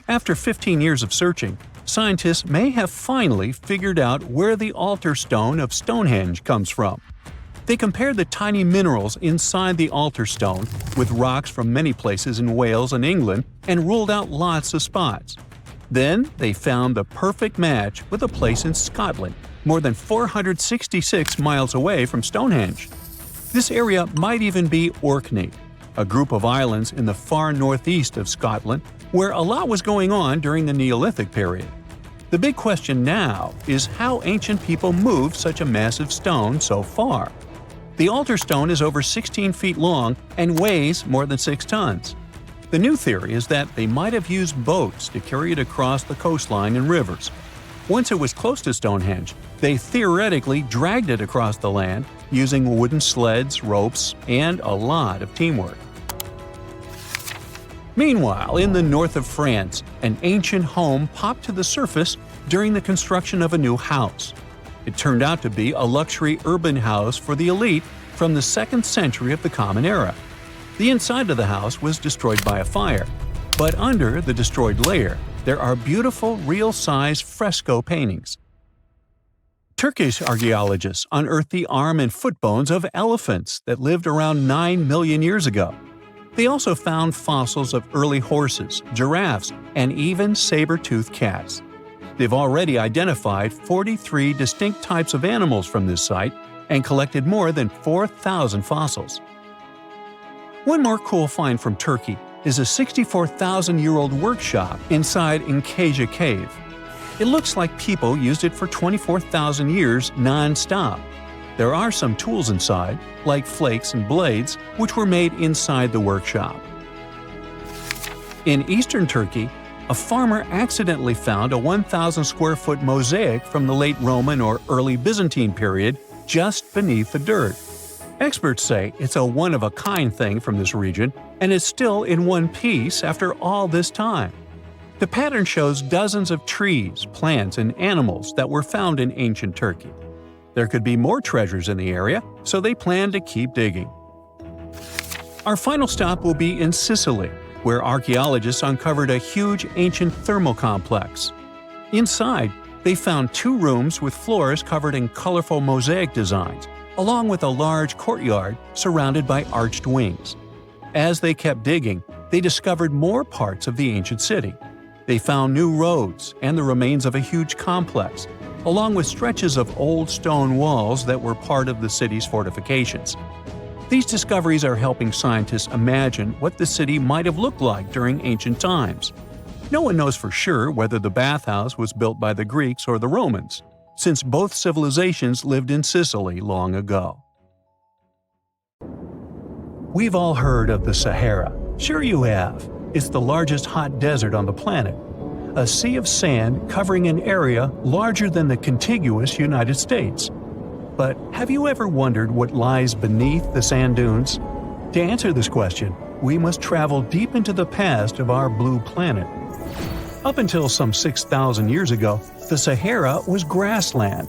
After 15 years of searching, scientists may have finally figured out where the altar stone of Stonehenge comes from. They compared the tiny minerals inside the altar stone with rocks from many places in Wales and England and ruled out lots of spots. Then they found the perfect match with a place in Scotland, more than 466 miles away from Stonehenge. This area might even be Orkney, a group of islands in the far northeast of Scotland where a lot was going on during the Neolithic period. The big question now is how ancient people moved such a massive stone so far. The altar stone is over 16 feet long and weighs more than 6 tons. The new theory is that they might have used boats to carry it across the coastline and rivers. Once it was close to Stonehenge, they theoretically dragged it across the land using wooden sleds, ropes, and a lot of teamwork. Meanwhile, in the north of France, an ancient home popped to the surface during the construction of a new house. It turned out to be a luxury urban house for the elite from the 2nd century of the Common Era. The inside of the house was destroyed by a fire, but under the destroyed layer, there are beautiful, real-size fresco paintings. Turkish archaeologists unearthed the arm and foot bones of elephants that lived around 9 million years ago. They also found fossils of early horses, giraffes, and even saber-toothed cats. They've already identified 43 distinct types of animals from this site and collected more than 4,000 fossils. One more cool find from Turkey is a 64,000-year-old workshop inside Incaja Cave. It looks like people used it for 24,000 years non-stop. There are some tools inside, like flakes and blades, which were made inside the workshop. In eastern Turkey, a farmer accidentally found a 1,000-square-foot mosaic from the late Roman or early Byzantine period just beneath the dirt. Experts say it's a one-of-a-kind thing from this region, and is still in one piece after all this time. The pattern shows dozens of trees, plants, and animals that were found in ancient Turkey. There could be more treasures in the area, so they plan to keep digging. Our final stop will be in Sicily, where archaeologists uncovered a huge ancient thermal complex. Inside, they found 2 rooms with floors covered in colorful mosaic designs, along with a large courtyard surrounded by arched wings. As they kept digging, they discovered more parts of the ancient city. They found new roads and the remains of a huge complex, along with stretches of old stone walls that were part of the city's fortifications. These discoveries are helping scientists imagine what the city might have looked like during ancient times. No one knows for sure whether the bathhouse was built by the Greeks or the Romans, since both civilizations lived in Sicily long ago. We've all heard of the Sahara. Sure you have. It's the largest hot desert on the planet. A sea of sand covering an area larger than the contiguous United States. But have you ever wondered what lies beneath the sand dunes? To answer this question, we must travel deep into the past of our blue planet. Up until some 6,000 years ago, the Sahara was grassland.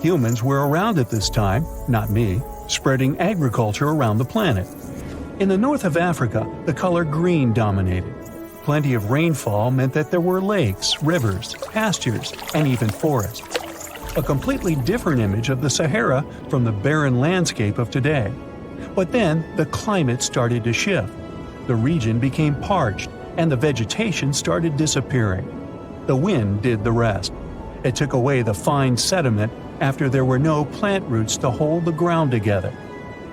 Humans were around at this time, not me. spreading agriculture around the planet. In the north of Africa, the color green dominated. Plenty of rainfall meant that there were lakes, rivers, pastures, and even forests. A completely different image of the Sahara from the barren landscape of today. But then the climate started to shift. The region became parched, and the vegetation started disappearing. The wind did the rest. It took away the fine sediment after there were no plant roots to hold the ground together.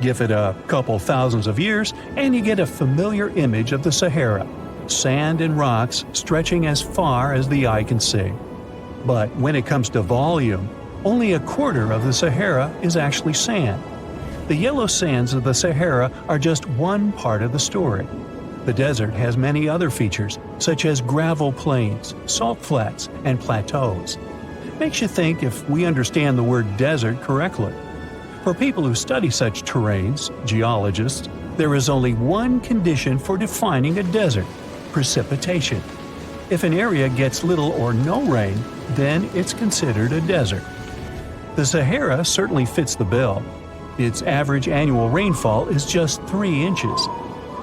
Give it a couple thousands of years, and you get a familiar image of the Sahara. Sand and rocks stretching as far as the eye can see. But when it comes to volume, only a quarter of the Sahara is actually sand. The yellow sands of the Sahara are just one part of the story. The desert has many other features, such as gravel plains, salt flats, and plateaus. Makes you think if we understand the word desert correctly. For people who study such terrains, geologists, there is only one condition for defining a desert: precipitation. If an area gets little or no rain, then it's considered a desert. The Sahara certainly fits the bill. Its average annual rainfall is just 3 inches.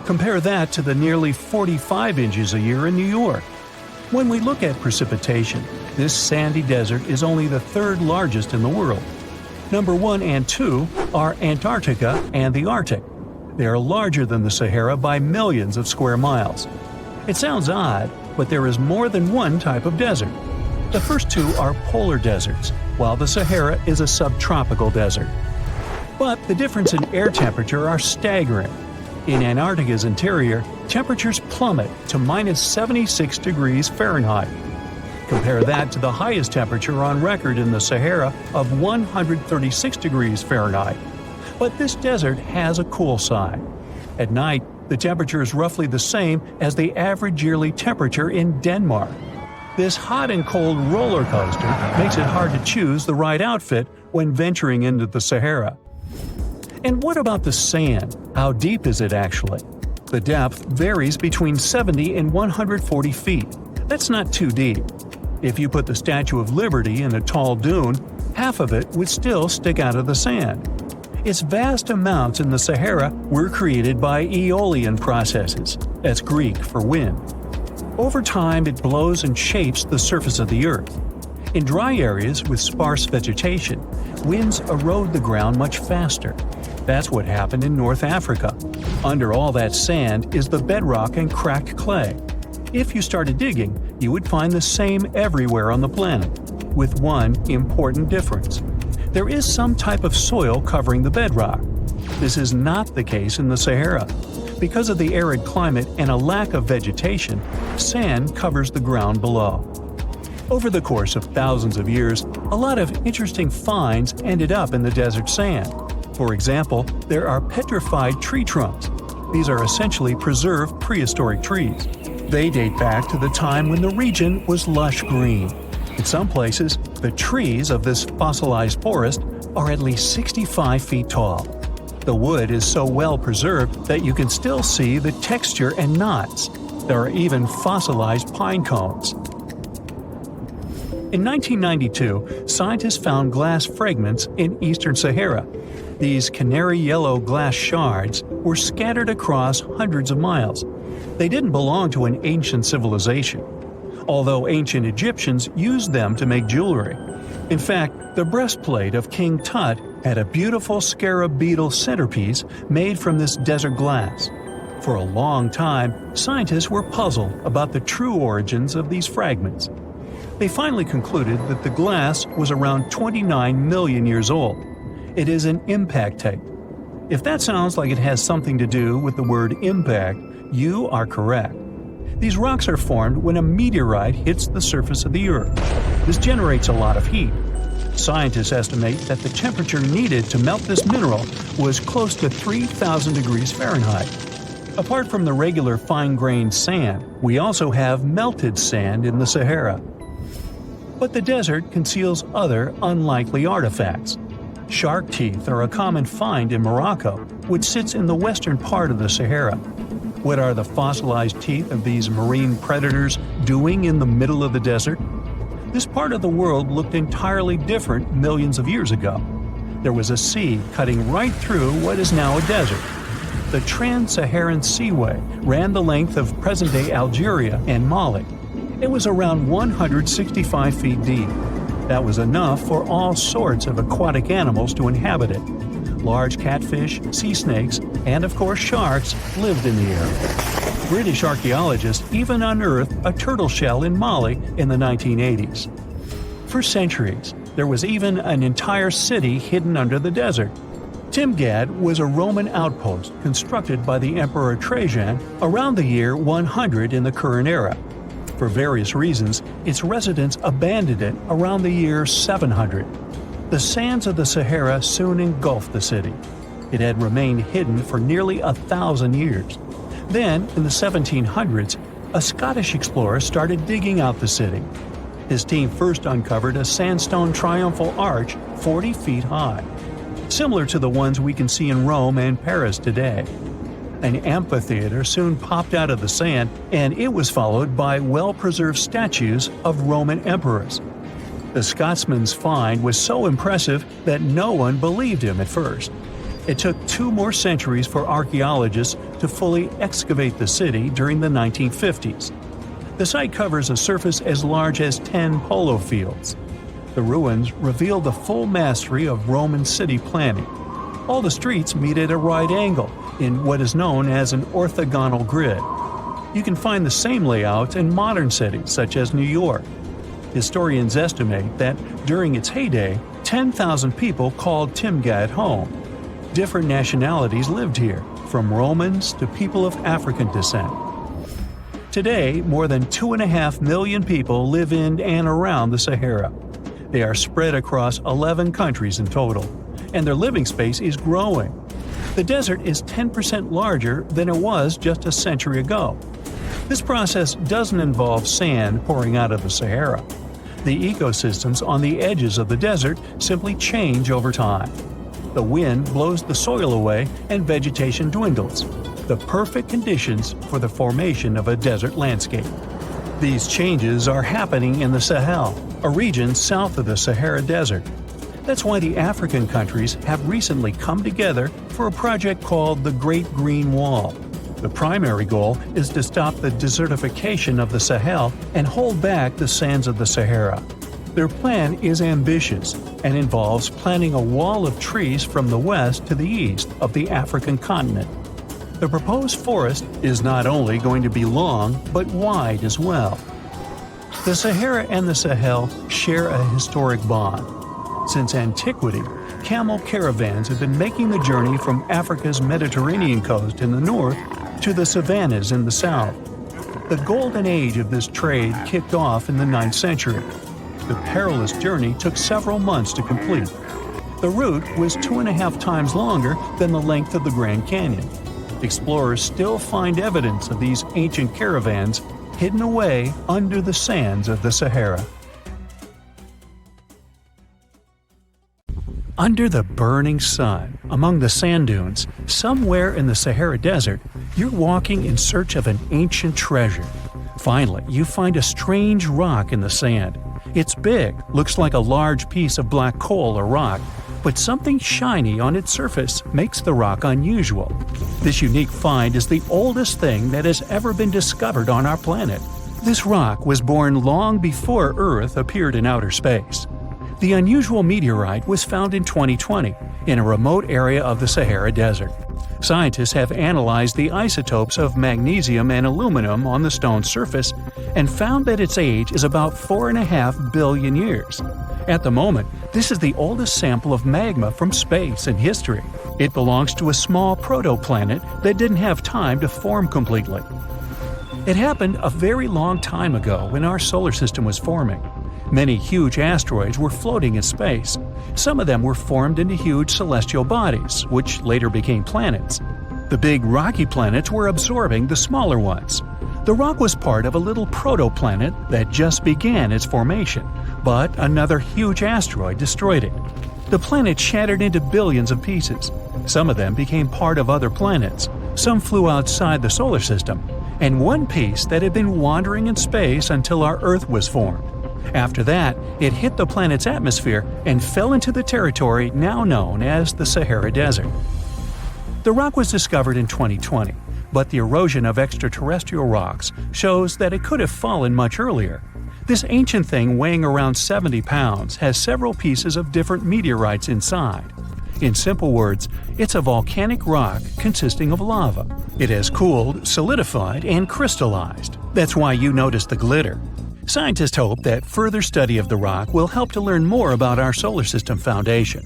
Compare that to the nearly 45 inches a year in New York. When we look at precipitation, this sandy desert is only the third largest in the world. Number 1 and 2 are Antarctica and the Arctic. They are larger than the Sahara by millions of square miles. It sounds odd, but there is more than one type of desert. The first two are polar deserts, while the Sahara is a subtropical desert. But the difference in air temperature are staggering. In Antarctica's interior, temperatures plummet to minus 76 degrees Fahrenheit. Compare that to the highest temperature on record in the Sahara of 136 degrees Fahrenheit. But this desert has a cool side. At night, the temperature is roughly the same as the average yearly temperature in Denmark. This hot and cold roller coaster makes it hard to choose the right outfit when venturing into the Sahara. And what about the sand? How deep is it actually? The depth varies between 70 and 140 feet. That's not too deep. If you put the Statue of Liberty in a tall dune, half of it would still stick out of the sand. Its vast amounts in the Sahara were created by aeolian processes. That's Greek for wind. Over time, it blows and shapes the surface of the earth. In dry areas with sparse vegetation, winds erode the ground much faster. That's what happened in North Africa. Under all that sand is the bedrock and cracked clay. If you started digging, you would find the same everywhere on the planet, with one important difference. There is some type of soil covering the bedrock. This is not the case in the Sahara. Because of the arid climate and a lack of vegetation, sand covers the ground below. Over the course of thousands of years, a lot of interesting finds ended up in the desert sand. For example, there are petrified tree trunks. These are essentially preserved prehistoric trees. They date back to the time when the region was lush green. In some places, the trees of this fossilized forest are at least 65 feet tall. The wood is so well preserved that you can still see the texture and knots. There are even fossilized pine cones. In 1992, scientists found glass fragments in eastern Sahara. These canary yellow glass shards were scattered across hundreds of miles. They didn't belong to an ancient civilization, although ancient Egyptians used them to make jewelry. In fact, the breastplate of King Tut had a beautiful scarab beetle centerpiece made from this desert glass. For a long time, scientists were puzzled about the true origins of these fragments. They finally concluded that the glass was around 29 million years old. It is an impact tape. If that sounds like it has something to do with the word impact, you are correct. These rocks are formed when a meteorite hits the surface of the Earth. This generates a lot of heat. Scientists estimate that the temperature needed to melt this mineral was close to 3,000 degrees Fahrenheit. Apart from the regular fine-grained sand, we also have melted sand in the Sahara. But the desert conceals other unlikely artifacts. Shark teeth are a common find in Morocco, which sits in the western part of the Sahara. What are the fossilized teeth of these marine predators doing in the middle of the desert? This part of the world looked entirely different millions of years ago. There was a sea cutting right through what is now a desert. The Trans-Saharan Seaway ran the length of present-day Algeria and Mali. It was around 165 feet deep. That was enough for all sorts of aquatic animals to inhabit it. Large catfish, sea snakes, and of course sharks lived in the area. British archaeologists even unearthed a turtle shell in Mali in the 1980s. For centuries, there was even an entire city hidden under the desert. Timgad was a Roman outpost constructed by the Emperor Trajan around the year 100 in the current era. For various reasons, its residents abandoned it around the year 700. The sands of the Sahara soon engulfed the city. It had remained hidden for nearly 1,000 years. Then, in the 1700s, a Scottish explorer started digging out the city. His team first uncovered a sandstone triumphal arch 40 feet high, similar to the ones we can see in Rome and Paris today. An amphitheater soon popped out of the sand, and it was followed by well-preserved statues of Roman emperors. The Scotsman's find was so impressive that no one believed him at first. It took 2 more centuries for archaeologists to fully excavate the city during the 1950s. The site covers a surface as large as 10 polo fields. The ruins reveal the full mastery of Roman city planning. All the streets meet at a right angle in what is known as an orthogonal grid. You can find the same layout in modern cities such as New York. Historians estimate that during its heyday, 10,000 people called Timgad home. Different nationalities lived here, from Romans to people of African descent. Today, more than 2.5 million people live in and around the Sahara. They are spread across 11 countries in total, and their living space is growing. The desert is 10% larger than it was just a century ago. This process doesn't involve sand pouring out of the Sahara. The ecosystems on the edges of the desert simply change over time. The wind blows the soil away and vegetation dwindles. The perfect conditions for the formation of a desert landscape. These changes are happening in the Sahel, a region south of the Sahara Desert. That's why the African countries have recently come together for a project called the Great Green Wall. The primary goal is to stop the desertification of the Sahel and hold back the sands of the Sahara. Their plan is ambitious and involves planting a wall of trees from the west to the east of the African continent. The proposed forest is not only going to be long, but wide as well. The Sahara and the Sahel share a historic bond. Since antiquity, camel caravans have been making the journey from Africa's Mediterranean coast in the north to the savannas in the south. The golden age of this trade kicked off in the 9th century. The perilous journey took several months to complete. The route was 2.5 times longer than the length of the Grand Canyon. Explorers still find evidence of these ancient caravans hidden away under the sands of the Sahara. Under the burning sun, among the sand dunes, somewhere in the Sahara Desert, you're walking in search of an ancient treasure. Finally, you find a strange rock in the sand. It's big, looks like a large piece of black coal or rock, but something shiny on its surface makes the rock unusual. This unique find is the oldest thing that has ever been discovered on our planet. This rock was born long before Earth appeared in outer space. The unusual meteorite was found in 2020 in a remote area of the Sahara Desert. Scientists have analyzed the isotopes of magnesium and aluminum on the stone's surface and found that its age is about 4.5 billion years. At the moment, this is the oldest sample of magma from space in history. It belongs to a small protoplanet that didn't have time to form completely. It happened a very long time ago when our solar system was forming. Many huge asteroids were floating in space. Some of them were formed into huge celestial bodies, which later became planets. The big rocky planets were absorbing the smaller ones. The rock was part of a little protoplanet that just began its formation, but another huge asteroid destroyed it. The planet shattered into billions of pieces. Some of them became part of other planets. Some flew outside the solar system, and one piece that had been wandering in space until our Earth was formed. After that, it hit the planet's atmosphere and fell into the territory now known as the Sahara Desert. The rock was discovered in 2020, but the erosion of extraterrestrial rocks shows that it could have fallen much earlier. This ancient thing weighing around 70 pounds has several pieces of different meteorites inside. In simple words, it's a volcanic rock consisting of lava. It has cooled, solidified, and crystallized. That's why you notice the glitter. Scientists hope that further study of the rock will help to learn more about our solar system foundation.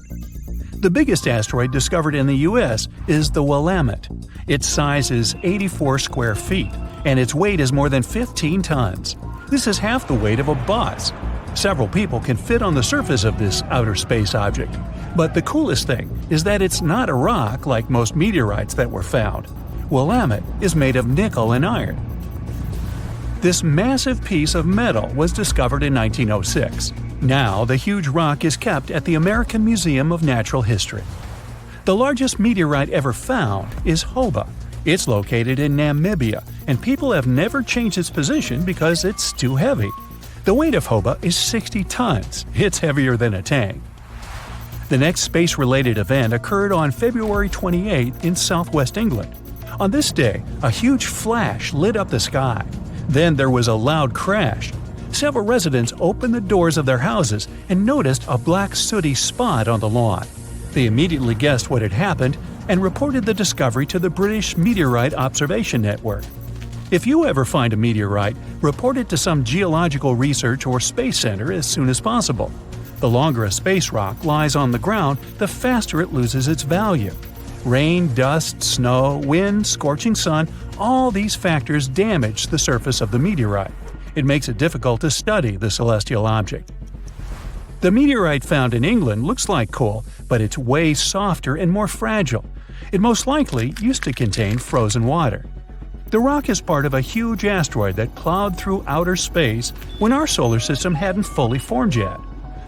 The biggest asteroid discovered in the U.S. is the Willamette. Its size is 84 square feet, and its weight is more than 15 tons. This is half the weight of a bus. Several people can fit on the surface of this outer space object. But the coolest thing is that it's not a rock like most meteorites that were found. Willamette is made of nickel and iron. This massive piece of metal was discovered in 1906. Now, the huge rock is kept at the American Museum of Natural History. The largest meteorite ever found is Hoba. It's located in Namibia, and people have never changed its position because it's too heavy. The weight of Hoba is 60 tons. It's heavier than a tank. The next space-related event occurred on February 28 in southwest England. On this day, a huge flash lit up the sky. Then there was a loud crash. Several residents opened the doors of their houses and noticed a black sooty spot on the lawn. They immediately guessed what had happened and reported the discovery to the British Meteorite Observation Network. If you ever find a meteorite, report it to some geological research or space center as soon as possible. The longer a space rock lies on the ground, the faster it loses its value. Rain, dust, snow, wind, scorching sun, all these factors damage the surface of the meteorite. It makes it difficult to study the celestial object. The meteorite found in England looks like coal, but it's way softer and more fragile. It most likely used to contain frozen water. The rock is part of a huge asteroid that plowed through outer space when our solar system hadn't fully formed yet.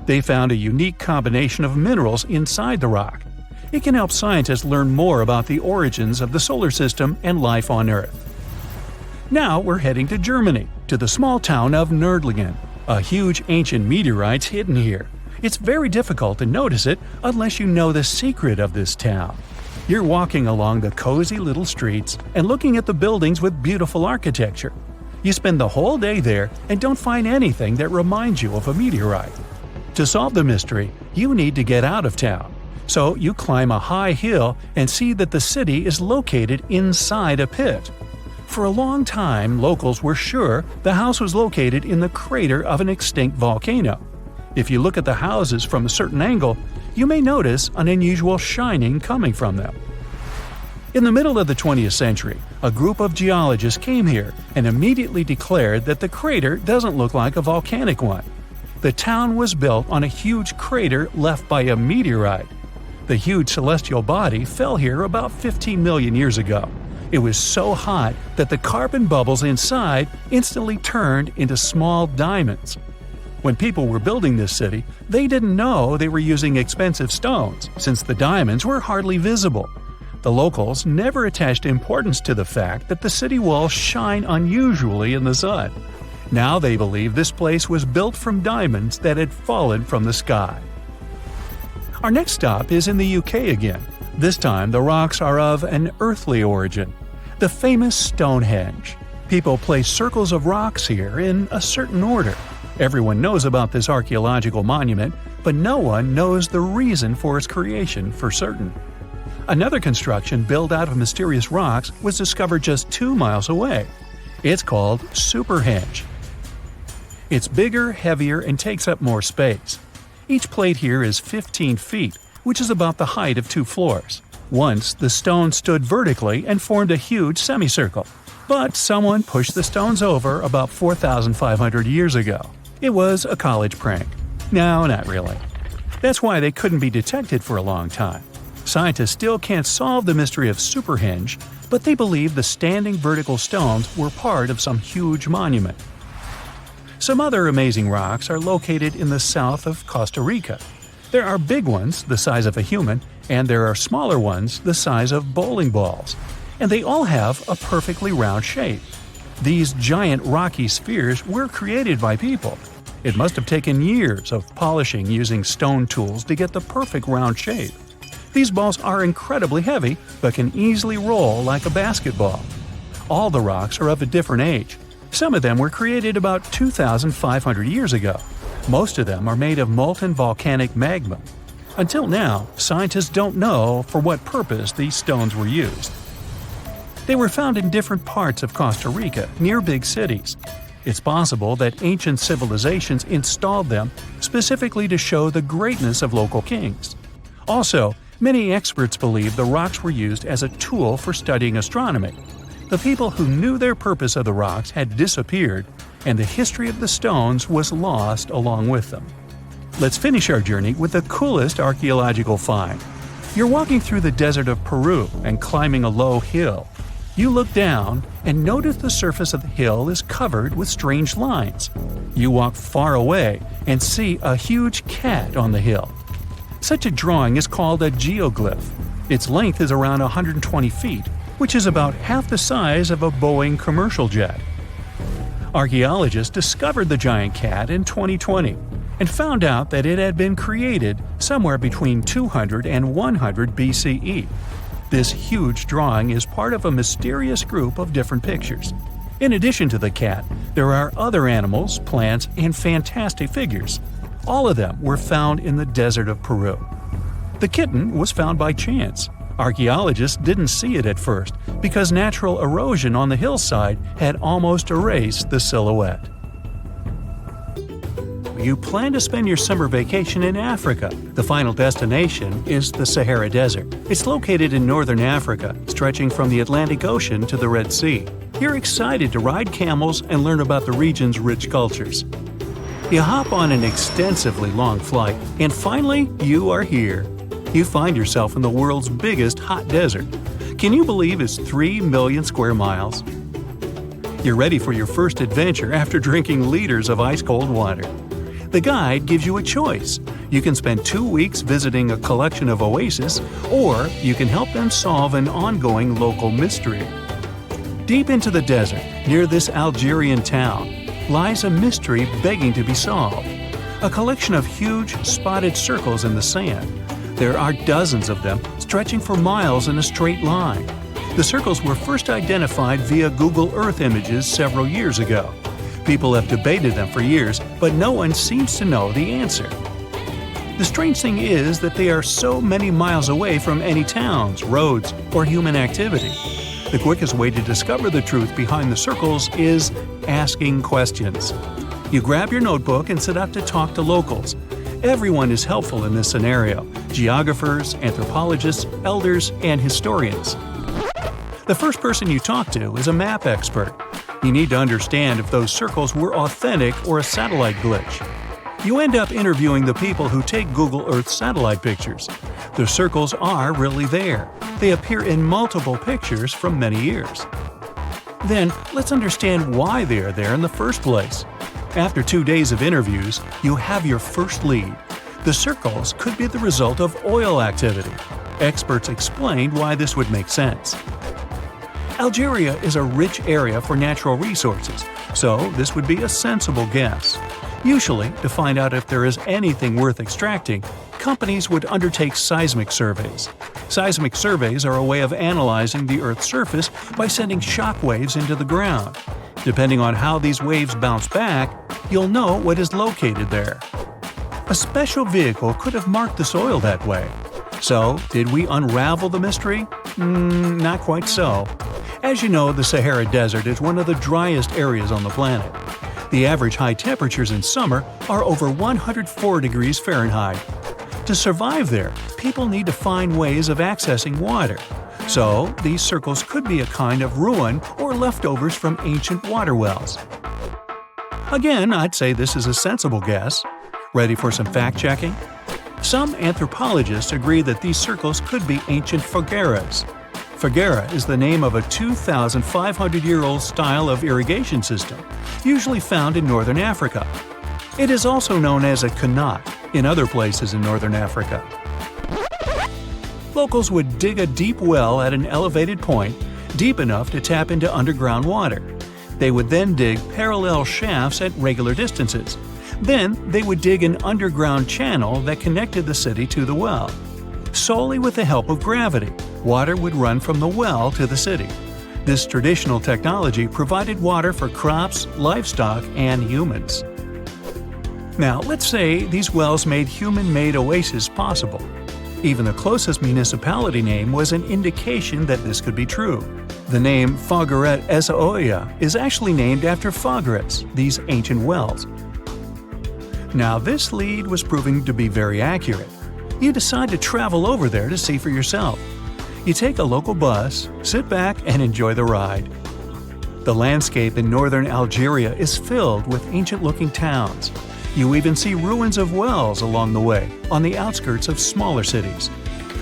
They found a unique combination of minerals inside the rock. It can help scientists learn more about the origins of the solar system and life on Earth. Now we're heading to Germany, to the small town of Nördlingen. A huge ancient meteorite's hidden here. It's very difficult to notice it unless you know the secret of this town. You're walking along the cozy little streets and looking at the buildings with beautiful architecture. You spend the whole day there and don't find anything that reminds you of a meteorite. To solve the mystery, you need to get out of town. So you climb a high hill and see that the city is located inside a pit. For a long time, locals were sure the house was located in the crater of an extinct volcano. If you look at the houses from a certain angle, you may notice an unusual shining coming from them. In the middle of the 20th century, a group of geologists came here and immediately declared that the crater doesn't look like a volcanic one. The town was built on a huge crater left by a meteorite. The huge celestial body fell here about 15 million years ago. It was so hot that the carbon bubbles inside instantly turned into small diamonds. When people were building this city, they didn't know they were using expensive stones, since the diamonds were hardly visible. The locals never attached importance to the fact that the city walls shine unusually in the sun. Now they believe this place was built from diamonds that had fallen from the sky. Our next stop is in the UK again. This time the rocks are of an earthly origin. The famous Stonehenge. People place circles of rocks here in a certain order. Everyone knows about this archaeological monument, but no one knows the reason for its creation for certain. Another construction built out of mysterious rocks was discovered just 2 miles away. It's called Superhenge. It's bigger, heavier, and takes up more space. Each plate here is 15 feet, which is about the height of 2 floors. Once, the stone stood vertically and formed a huge semicircle. But someone pushed the stones over about 4,500 years ago. It was a college prank. No, not really. That's why they couldn't be detected for a long time. Scientists still can't solve the mystery of Superhenge, but they believe the standing vertical stones were part of some huge monument. Some other amazing rocks are located in the south of Costa Rica. There are big ones, the size of a human, and there are smaller ones, the size of bowling balls. And they all have a perfectly round shape. These giant rocky spheres were created by people. It must have taken years of polishing using stone tools to get the perfect round shape. These balls are incredibly heavy, but can easily roll like a basketball. All the rocks are of a different age. Some of them were created about 2,500 years ago. Most of them are made of molten volcanic magma. Until now, scientists don't know for what purpose these stones were used. They were found in different parts of Costa Rica, near big cities. It's possible that ancient civilizations installed them specifically to show the greatness of local kings. Also, many experts believe the rocks were used as a tool for studying astronomy. The people who knew their purpose of the rocks had disappeared, and the history of the stones was lost along with them. Let's finish our journey with the coolest archaeological find. You're walking through the desert of Peru and climbing a low hill. You look down and notice the surface of the hill is covered with strange lines. You walk far away and see a huge cat on the hill. Such a drawing is called a geoglyph. Its length is around 120 feet, which is about half the size of a Boeing commercial jet. Archaeologists discovered the giant cat in 2020 and found out that it had been created somewhere between 200 and 100 BCE. This huge drawing is part of a mysterious group of different pictures. In addition to the cat, there are other animals, plants, and fantastic figures. All of them were found in the desert of Peru. The kitten was found by chance. Archaeologists didn't see it at first because natural erosion on the hillside had almost erased the silhouette. You plan to spend your summer vacation in Africa. The final destination is the Sahara Desert. It's located in northern Africa, stretching from the Atlantic Ocean to the Red Sea. You're excited to ride camels and learn about the region's rich cultures. You hop on an extensively long flight, and finally, you are here. You find yourself in the world's biggest hot desert. Can you believe it's 3 million square miles? You're ready for your first adventure after drinking liters of ice-cold water. The guide gives you a choice. You can spend 2 weeks visiting a collection of oases, or you can help them solve an ongoing local mystery. Deep into the desert, near this Algerian town, lies a mystery begging to be solved. A collection of huge, spotted circles in the sand. There are dozens of them, stretching for miles in a straight line. The circles were first identified via Google Earth images several years ago. People have debated them for years, but no one seems to know the answer. The strange thing is that they are so many miles away from any towns, roads, or human activity. The quickest way to discover the truth behind the circles is asking questions. You grab your notebook and set out to talk to locals. Everyone is helpful in this scenario: geographers, anthropologists, elders, and historians. The first person you talk to is a map expert. You need to understand if those circles were authentic or a satellite glitch. You end up interviewing the people who take Google Earth satellite pictures. The circles are really there. They appear in multiple pictures from many years. Then, let's understand why they are there in the first place. After 2 days of interviews, you have your first lead. The circles could be the result of oil activity. Experts explained why this would make sense. Algeria is a rich area for natural resources, so this would be a sensible guess. Usually, to find out if there is anything worth extracting, companies would undertake seismic surveys. Seismic surveys are a way of analyzing the Earth's surface by sending shock waves into the ground. Depending on how these waves bounce back, you'll know what is located there. A special vehicle could have marked the soil that way. So, did we unravel the mystery? Not quite so. As you know, the Sahara Desert is one of the driest areas on the planet. The average high temperatures in summer are over 104 degrees Fahrenheit. To survive there, people need to find ways of accessing water. So, these circles could be a kind of ruin or leftovers from ancient water wells. Again, I'd say this is a sensible guess. Ready for some fact-checking? Some anthropologists agree that these circles could be ancient fogueras. Foguera is the name of a 2,500-year-old style of irrigation system, usually found in northern Africa. It is also known as a qanat in other places in northern Africa. Locals would dig a deep well at an elevated point, deep enough to tap into underground water. They would then dig parallel shafts at regular distances. Then they would dig an underground channel that connected the city to the well. Solely with the help of gravity, water would run from the well to the city. This traditional technology provided water for crops, livestock, and humans. Now, let's say these wells made human-made oases possible. Even the closest municipality name was an indication that this could be true. The name Fogaret Esaoya is actually named after Fogares, these ancient wells. Now, this lead was proving to be very accurate. You decide to travel over there to see for yourself. You take a local bus, sit back, and enjoy the ride. The landscape in northern Algeria is filled with ancient-looking towns. You even see ruins of wells along the way, on the outskirts of smaller cities.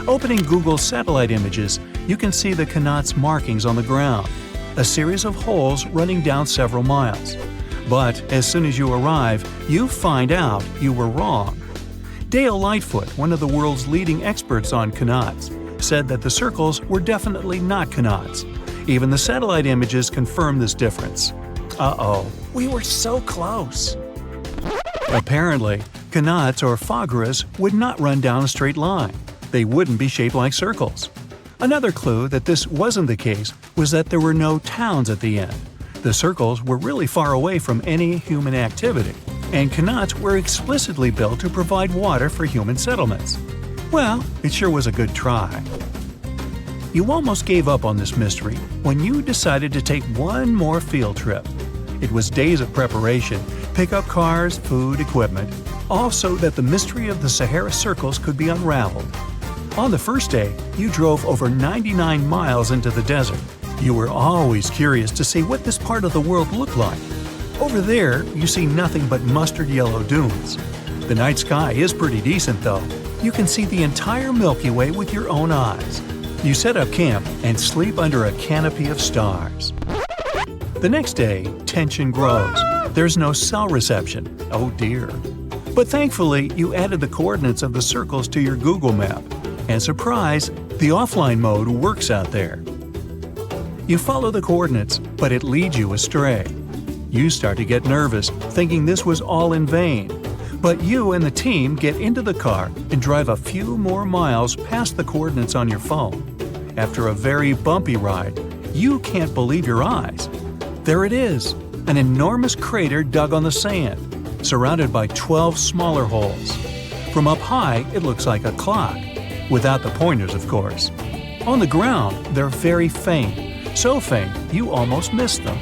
Opening Google satellite images, you can see the Qanat's markings on the ground, a series of holes running down several miles. But as soon as you arrive, you find out you were wrong. Dale Lightfoot, one of the world's leading experts on Qanats, said that the circles were definitely not Qanats. Even the satellite images confirm this difference. Uh-oh, we were so close. Apparently, Qanats or Fogares would not run down a straight line. They wouldn't be shaped like circles. Another clue that this wasn't the case was that there were no towns at the end. The circles were really far away from any human activity, and Qanats were explicitly built to provide water for human settlements. Well, it sure was a good try. You almost gave up on this mystery when you decided to take one more field trip. It was days of preparation, pick up cars, food, equipment, all so that the mystery of the Sahara circles could be unraveled. On the first day, you drove over 99 miles into the desert. You were always curious to see what this part of the world looked like. Over there, you see nothing but mustard yellow dunes. The night sky is pretty decent, though. You can see the entire Milky Way with your own eyes. You set up camp and sleep under a canopy of stars. The next day, tension grows. There's no cell reception. Oh dear. But thankfully, you added the coordinates of the circles to your Google map. And surprise, the offline mode works out there. You follow the coordinates, but it leads you astray. You start to get nervous, thinking this was all in vain. But you and the team get into the car and drive a few more miles past the coordinates on your phone. After a very bumpy ride, you can't believe your eyes. There it is, an enormous crater dug on the sand, surrounded by 12 smaller holes. From up high, it looks like a clock, without the pointers, of course. On the ground, they're very faint, so faint you almost miss them.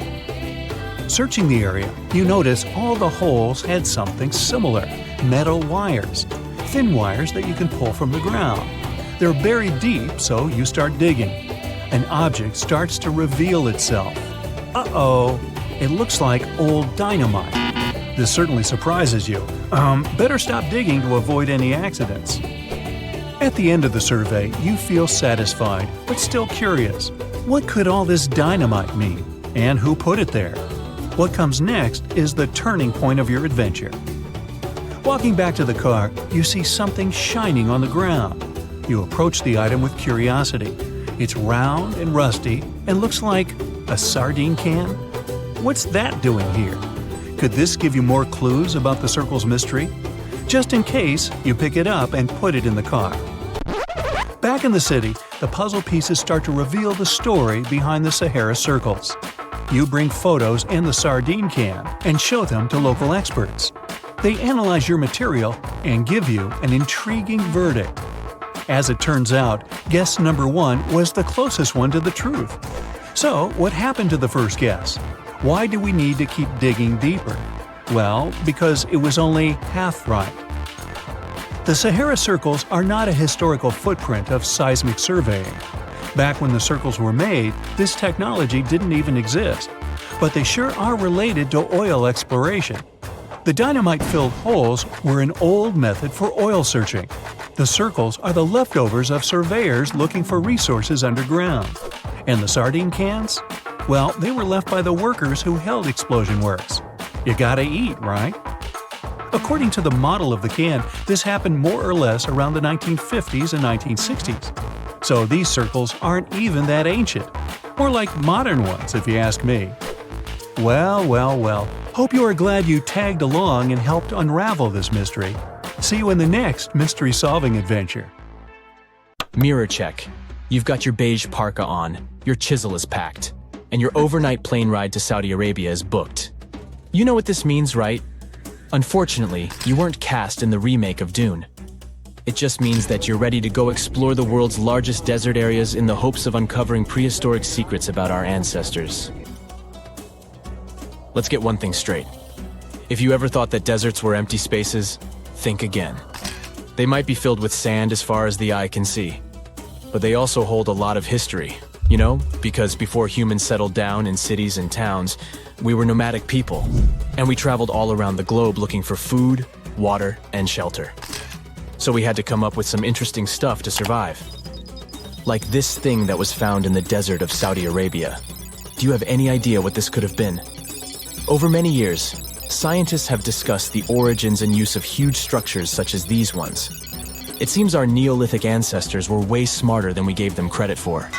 Searching the area, you notice all the holes had something similar: metal wires, thin wires that you can pull from the ground. They're buried deep, so you start digging. An object starts to reveal itself. Uh-oh, it looks like old dynamite. This certainly surprises you. Better stop digging to avoid any accidents. At the end of the survey, you feel satisfied, but still curious. What could all this dynamite mean? And who put it there? What comes next is the turning point of your adventure. Walking back to the car, you see something shining on the ground. You approach the item with curiosity. It's round and rusty and looks like a sardine can? What's that doing here? Could this give you more clues about the circle's mystery? Just in case, you pick it up and put it in the car. Back in the city, the puzzle pieces start to reveal the story behind the Sahara circles. You bring photos and the sardine can and show them to local experts. They analyze your material and give you an intriguing verdict. As it turns out, guess number 1 was the closest one to the truth. So, what happened to the first guess? Why do we need to keep digging deeper? Well, because it was only half right. The Sahara circles are not a historical footprint of seismic surveying. Back when the circles were made, this technology didn't even exist. But they sure are related to oil exploration. The dynamite-filled holes were an old method for oil searching. The circles are the leftovers of surveyors looking for resources underground. And the sardine cans? Well, they were left by the workers who held explosion works. You gotta eat, right? According to the model of the can, this happened more or less around the 1950s and 1960s. So these circles aren't even that ancient. More like modern ones, if you ask me. Well, Hope you are glad you tagged along and helped unravel this mystery. See you in the next mystery-solving adventure. Mirror check. You've got your beige parka on, your chisel is packed, and your overnight plane ride to Saudi Arabia is booked. You know what this means, right? Unfortunately, you weren't cast in the remake of Dune. It just means that you're ready to go explore the world's largest desert areas in the hopes of uncovering prehistoric secrets about our ancestors. Let's get one thing straight. If you ever thought that deserts were empty spaces, think again. They might be filled with sand as far as the eye can see, but they also hold a lot of history, you know, because before humans settled down in cities and towns, we were nomadic people, and we traveled all around the globe looking for food, water, and shelter. So we had to come up with some interesting stuff to survive. Like this thing that was found in the desert of Saudi Arabia. Do you have any idea what this could have been? Over many years, scientists have discussed the origins and use of huge structures such as these ones. It seems our Neolithic ancestors were way smarter than we gave them credit for.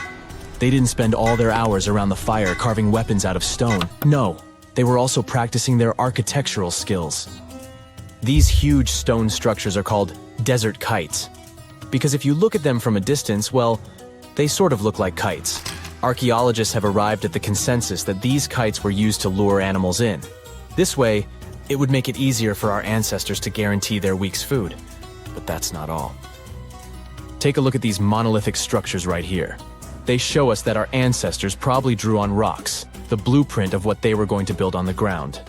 They didn't spend all their hours around the fire carving weapons out of stone. No, they were also practicing their architectural skills. These huge stone structures are called desert kites, because if you look at them from a distance, well, they sort of look like kites. Archaeologists have arrived at the consensus that these kites were used to lure animals in. This way, it would make it easier for our ancestors to guarantee their week's food. But that's not all. Take a look at these monolithic structures right here. They show us that our ancestors probably drew on rocks, the blueprint of what they were going to build on the ground.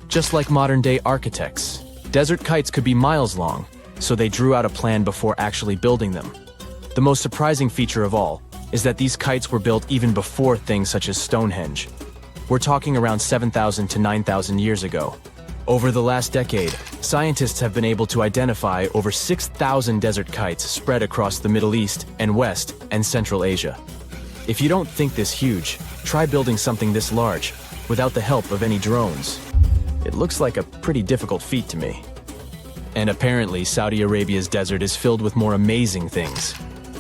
Just like modern-day architects, desert kites could be miles long, so they drew out a plan before actually building them. The most surprising feature of all is that these kites were built even before things such as Stonehenge. We're talking around 7,000 to 9,000 years ago. Over the last decade, scientists have been able to identify over 6,000 desert kites spread across the Middle East and West and Central Asia. If you don't think this huge, try building something this large without the help of any drones. It looks like a pretty difficult feat to me. And apparently, Saudi Arabia's desert is filled with more amazing things.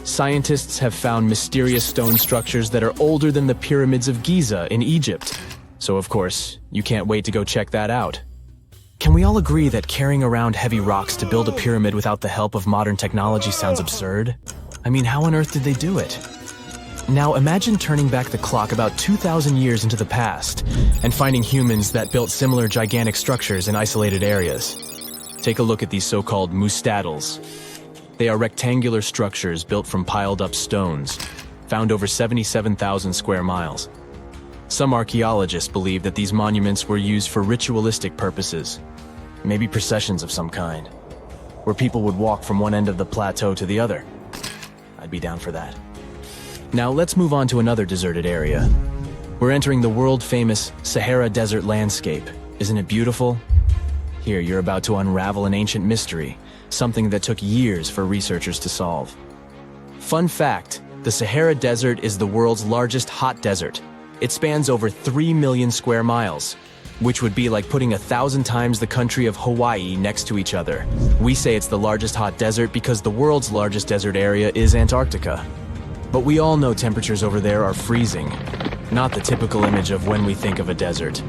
Scientists have found mysterious stone structures that are older than the pyramids of Giza in Egypt. So of course, you can't wait to go check that out. Can we all agree that carrying around heavy rocks to build a pyramid without the help of modern technology sounds absurd? I mean, how on earth did they do it? Now imagine turning back the clock about 2,000 years into the past and finding humans that built similar gigantic structures in isolated areas. Take a look at these so-called mustadels. They are rectangular structures built from piled-up stones, found over 77,000 square miles. Some archaeologists believe that these monuments were used for ritualistic purposes, maybe processions of some kind, where people would walk from one end of the plateau to the other. I'd be down for that. Now let's move on to another deserted area. We're entering the world-famous Sahara desert landscape. Isn't it beautiful? Here, you're about to unravel an ancient mystery, something that took years for researchers to solve. Fun fact, the Sahara Desert is the world's largest hot desert. It spans over 3 million square miles, which would be like putting 1,000 times the country of Hawaii next to each other. We say it's the largest hot desert because the world's largest desert area is Antarctica. But we all know temperatures over there are freezing, not the typical image of when we think of a desert.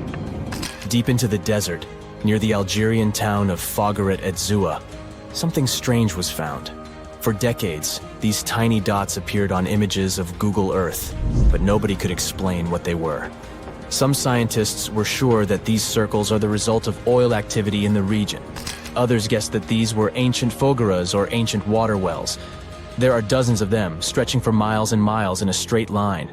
Deep into the desert, near the Algerian town of Fougeret et Zoua, something strange was found. For decades, these tiny dots appeared on images of Google Earth, but nobody could explain what they were. Some scientists were sure that these circles are the result of oil activity in the region. Others guessed that these were ancient fogeras or ancient water wells. There are dozens of them, stretching for miles and miles in a straight line.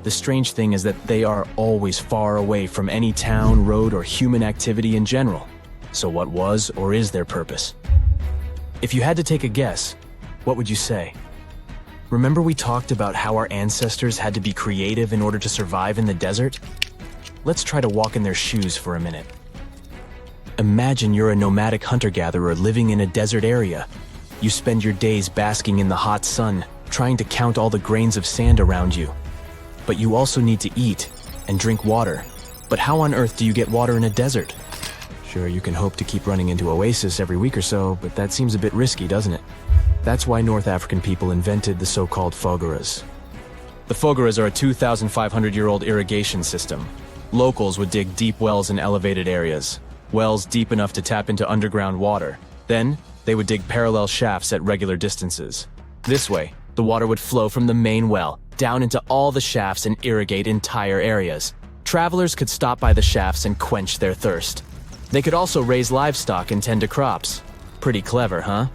The strange thing is that they are always far away from any town, road, or human activity in general. So what was or is their purpose? If you had to take a guess, what would you say? Remember we talked about how our ancestors had to be creative in order to survive in the desert? Let's try to walk in their shoes for a minute. Imagine you're a nomadic hunter-gatherer living in a desert area. You spend your days basking in the hot sun, trying to count all the grains of sand around you. But you also need to eat and drink water. But how on earth do you get water in a desert? Sure, you can hope to keep running into oasis every week or so, but that seems a bit risky, doesn't it? That's why North African people invented the so-called fogeras. The fogeras are a 2,500-year-old irrigation system. Locals would dig deep wells in elevated areas, wells deep enough to tap into underground water. Then, they would dig parallel shafts at regular distances. This way, the water would flow from the main well down into all the shafts and irrigate entire areas. Travelers could stop by the shafts and quench their thirst. They could also raise livestock and tend to crops. Pretty clever, huh?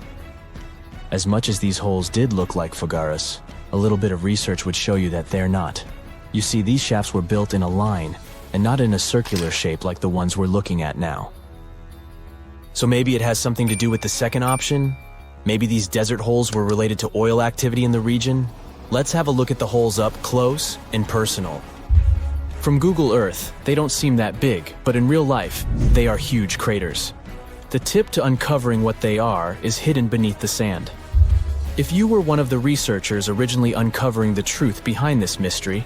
As much as these holes did look like Fogaras, a little bit of research would show you that they're not. You see, these shafts were built in a line, and not in a circular shape like the ones we're looking at now. So maybe it has something to do with the second option? Maybe these desert holes were related to oil activity in the region? Let's have a look at the holes up close and personal. From Google Earth, they don't seem that big, but in real life, they are huge craters. The tip to uncovering what they are is hidden beneath the sand. If you were one of the researchers originally uncovering the truth behind this mystery,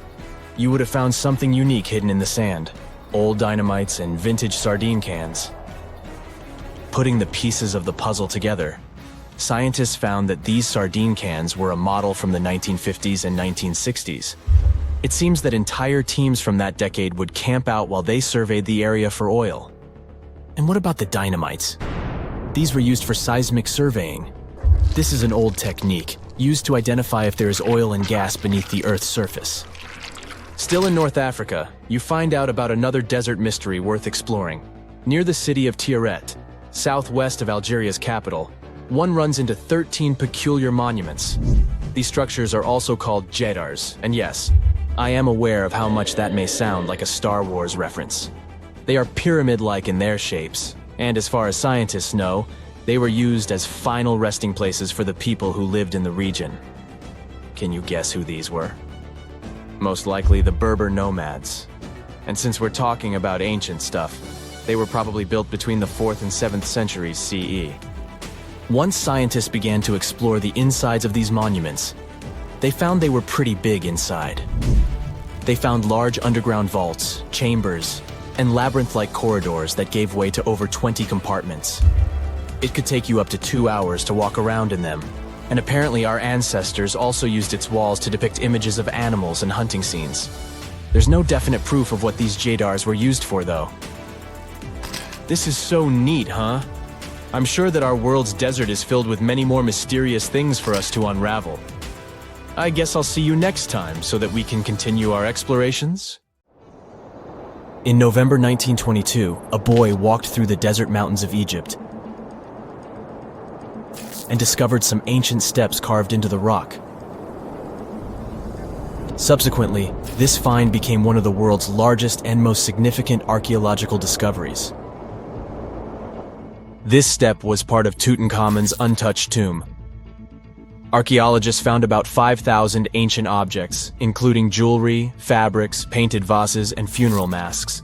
you would have found something unique hidden in the sand. Old dynamites and vintage sardine cans. Putting the pieces of the puzzle together, scientists found that these sardine cans were a model from the 1950s and 1960s. It seems that entire teams from that decade would camp out while they surveyed the area for oil. And what about the dynamites? These were used for seismic surveying. This is an old technique, used to identify if there is oil and gas beneath the Earth's surface. Still in North Africa, you find out about another desert mystery worth exploring. Near the city of Tiaret, southwest of Algeria's capital, one runs into 13 peculiar monuments. These structures are also called jedars, and yes, I am aware of how much that may sound like a Star Wars reference. They are pyramid-like in their shapes, and as far as scientists know, they were used as final resting places for the people who lived in the region. Can you guess who these were? Most likely the Berber nomads. And since we're talking about ancient stuff, they were probably built between the 4th and 7th centuries CE. Once scientists began to explore the insides of these monuments, they found they were pretty big inside. They found large underground vaults, chambers, and labyrinth-like corridors that gave way to over 20 compartments. It could take you up to 2 hours to walk around in them, and apparently our ancestors also used its walls to depict images of animals and hunting scenes. There's no definite proof of what these jedars were used for, though. This is so neat, huh? I'm sure that our world's desert is filled with many more mysterious things for us to unravel. I guess I'll see you next time so that we can continue our explorations. In November 1922, a boy walked through the desert mountains of Egypt and discovered some ancient steps carved into the rock. Subsequently, this find became one of the world's largest and most significant archaeological discoveries. This step was part of Tutankhamun's untouched tomb. Archaeologists found about 5,000 ancient objects, including jewelry, fabrics, painted vases, and funeral masks.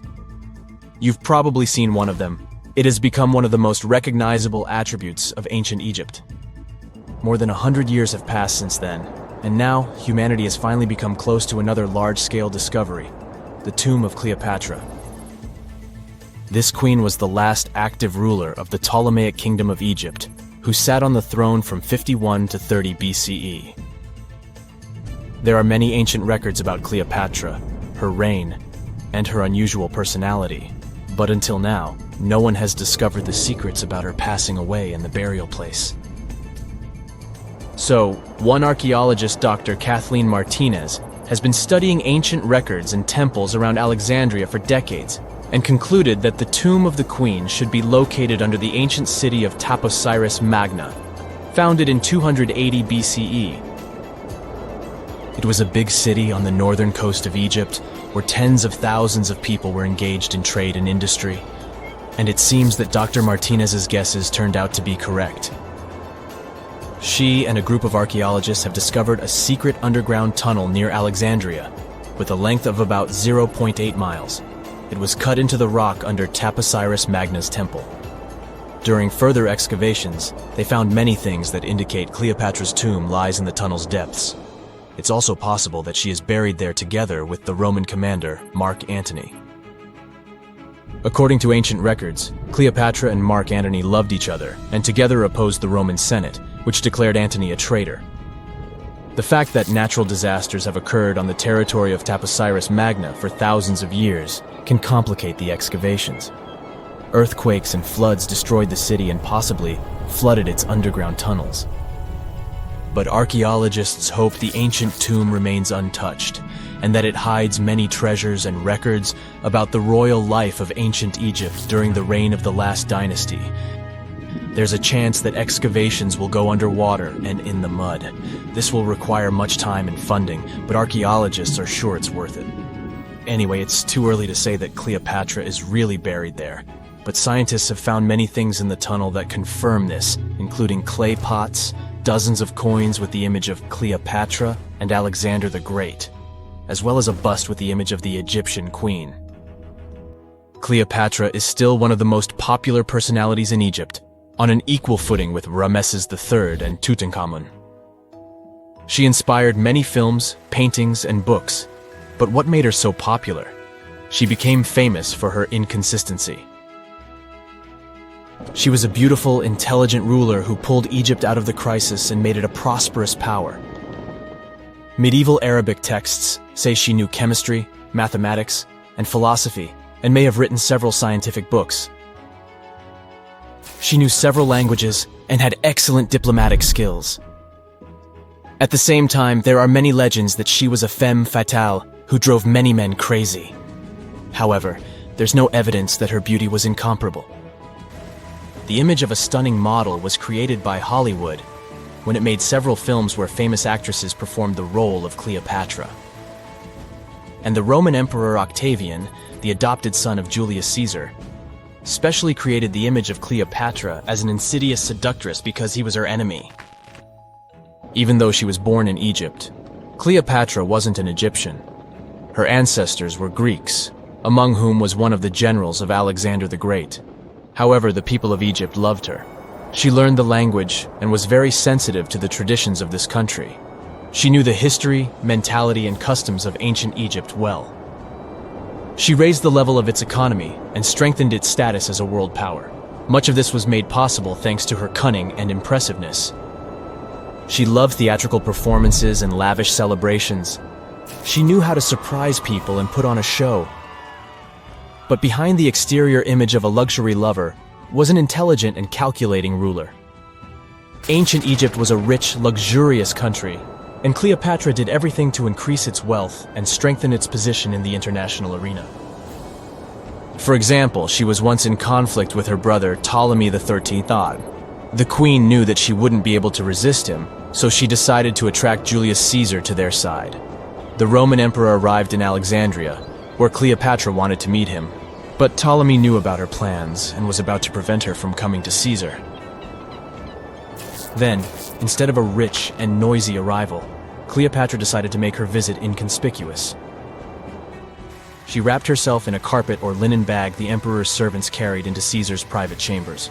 You've probably seen one of them. It has become one of the most recognizable attributes of ancient Egypt. More than 100 years have passed since then, and now humanity has finally become close to another large-scale discovery, the tomb of Cleopatra. This queen was the last active ruler of the Ptolemaic Kingdom of Egypt, who sat on the throne from 51 to 30 BCE. There are many ancient records about Cleopatra, her reign, and her unusual personality, but until now, no one has discovered the secrets about her passing away in the burial place. So, one archaeologist, Dr. Kathleen Martinez, has been studying ancient records and temples around Alexandria for decades, and concluded that the tomb of the queen should be located under the ancient city of Taposiris Magna, founded in 280 BCE. It was a big city on the northern coast of Egypt, where tens of thousands of people were engaged in trade and industry, and it seems that Dr. Martinez's guesses turned out to be correct. She and a group of archaeologists have discovered a secret underground tunnel near Alexandria, with a length of about 0.8 miles. It was cut into the rock under Taposiris Magna's temple. During further excavations, they found many things that indicate Cleopatra's tomb lies in the tunnel's depths. It's also possible that she is buried there together with the Roman commander, Mark Antony. According to ancient records, Cleopatra and Mark Antony loved each other and together opposed the Roman Senate, which declared Antony a traitor. The fact that natural disasters have occurred on the territory of Taposiris Magna for thousands of years can complicate the excavations. Earthquakes and floods destroyed the city and possibly flooded its underground tunnels. But archaeologists hope the ancient tomb remains untouched, and that it hides many treasures and records about the royal life of ancient Egypt during the reign of the last dynasty. There's a chance that excavations will go underwater and in the mud. This will require much time and funding, but archaeologists are sure it's worth it. Anyway, it's too early to say that Cleopatra is really buried there, but scientists have found many things in the tunnel that confirm this, including clay pots, dozens of coins with the image of Cleopatra and Alexander the Great, as well as a bust with the image of the Egyptian queen. Cleopatra is still one of the most popular personalities in Egypt, on an equal footing with Ramesses III and Tutankhamun. She inspired many films, paintings, and books, but what made her so popular? She became famous for her inconsistency. She was a beautiful, intelligent ruler who pulled Egypt out of the crisis and made it a prosperous power. Medieval Arabic texts say she knew chemistry, mathematics, and philosophy, and may have written several scientific books. She knew several languages and had excellent diplomatic skills. At the same time, there are many legends that she was a femme fatale who drove many men crazy. However, there's no evidence that her beauty was incomparable. The image of a stunning model was created by Hollywood when it made several films where famous actresses performed the role of Cleopatra. And the Roman Emperor Octavian, the adopted son of Julius Caesar, specially created the image of Cleopatra as an insidious seductress because he was her enemy. Even though she was born in Egypt, Cleopatra wasn't an Egyptian. Her ancestors were Greeks, among whom was one of the generals of Alexander the Great. However, the people of Egypt loved her. She learned the language and was very sensitive to the traditions of this country. She knew the history, mentality, and customs of ancient Egypt well. She raised the level of its economy and strengthened its status as a world power. Much of this was made possible thanks to her cunning and impressiveness. She loved theatrical performances and lavish celebrations. She knew how to surprise people and put on a show. But behind the exterior image of a luxury lover was an intelligent and calculating ruler. Ancient Egypt was a rich, luxurious country, and Cleopatra did everything to increase its wealth and strengthen its position in the international arena. For example, she was once in conflict with her brother Ptolemy XIII. The queen knew that she wouldn't be able to resist him, so she decided to attract Julius Caesar to their side. The Roman emperor arrived in Alexandria, where Cleopatra wanted to meet him, but Ptolemy knew about her plans and was about to prevent her from coming to Caesar. Then, instead of a rich and noisy arrival, Cleopatra decided to make her visit inconspicuous. She wrapped herself in a carpet or linen bag the emperor's servants carried into Caesar's private chambers.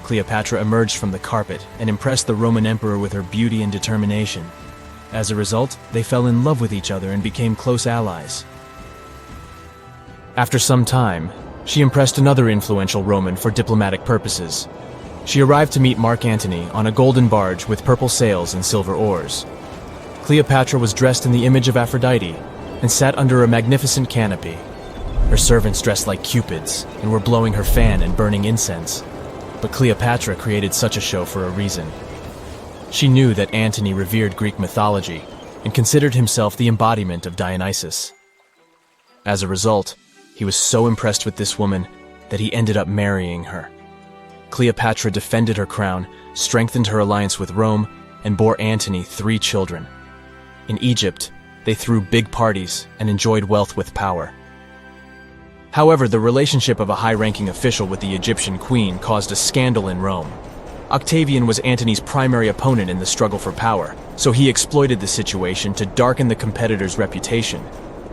Cleopatra emerged from the carpet and impressed the Roman emperor with her beauty and determination. As a result, they fell in love with each other and became close allies. After some time, she impressed another influential Roman for diplomatic purposes. She arrived to meet Mark Antony on a golden barge with purple sails and silver oars. Cleopatra was dressed in the image of Aphrodite and sat under a magnificent canopy. Her servants dressed like cupids and were blowing her fan and burning incense. But Cleopatra created such a show for a reason. She knew that Antony revered Greek mythology and considered himself the embodiment of Dionysus. As a result, he was so impressed with this woman that he ended up marrying her. Cleopatra defended her crown, strengthened her alliance with Rome, and bore Antony 3 children. In Egypt, they threw big parties and enjoyed wealth with power. However, the relationship of a high-ranking official with the Egyptian queen caused a scandal in Rome. Octavian was Antony's primary opponent in the struggle for power, so he exploited the situation to darken the competitor's reputation.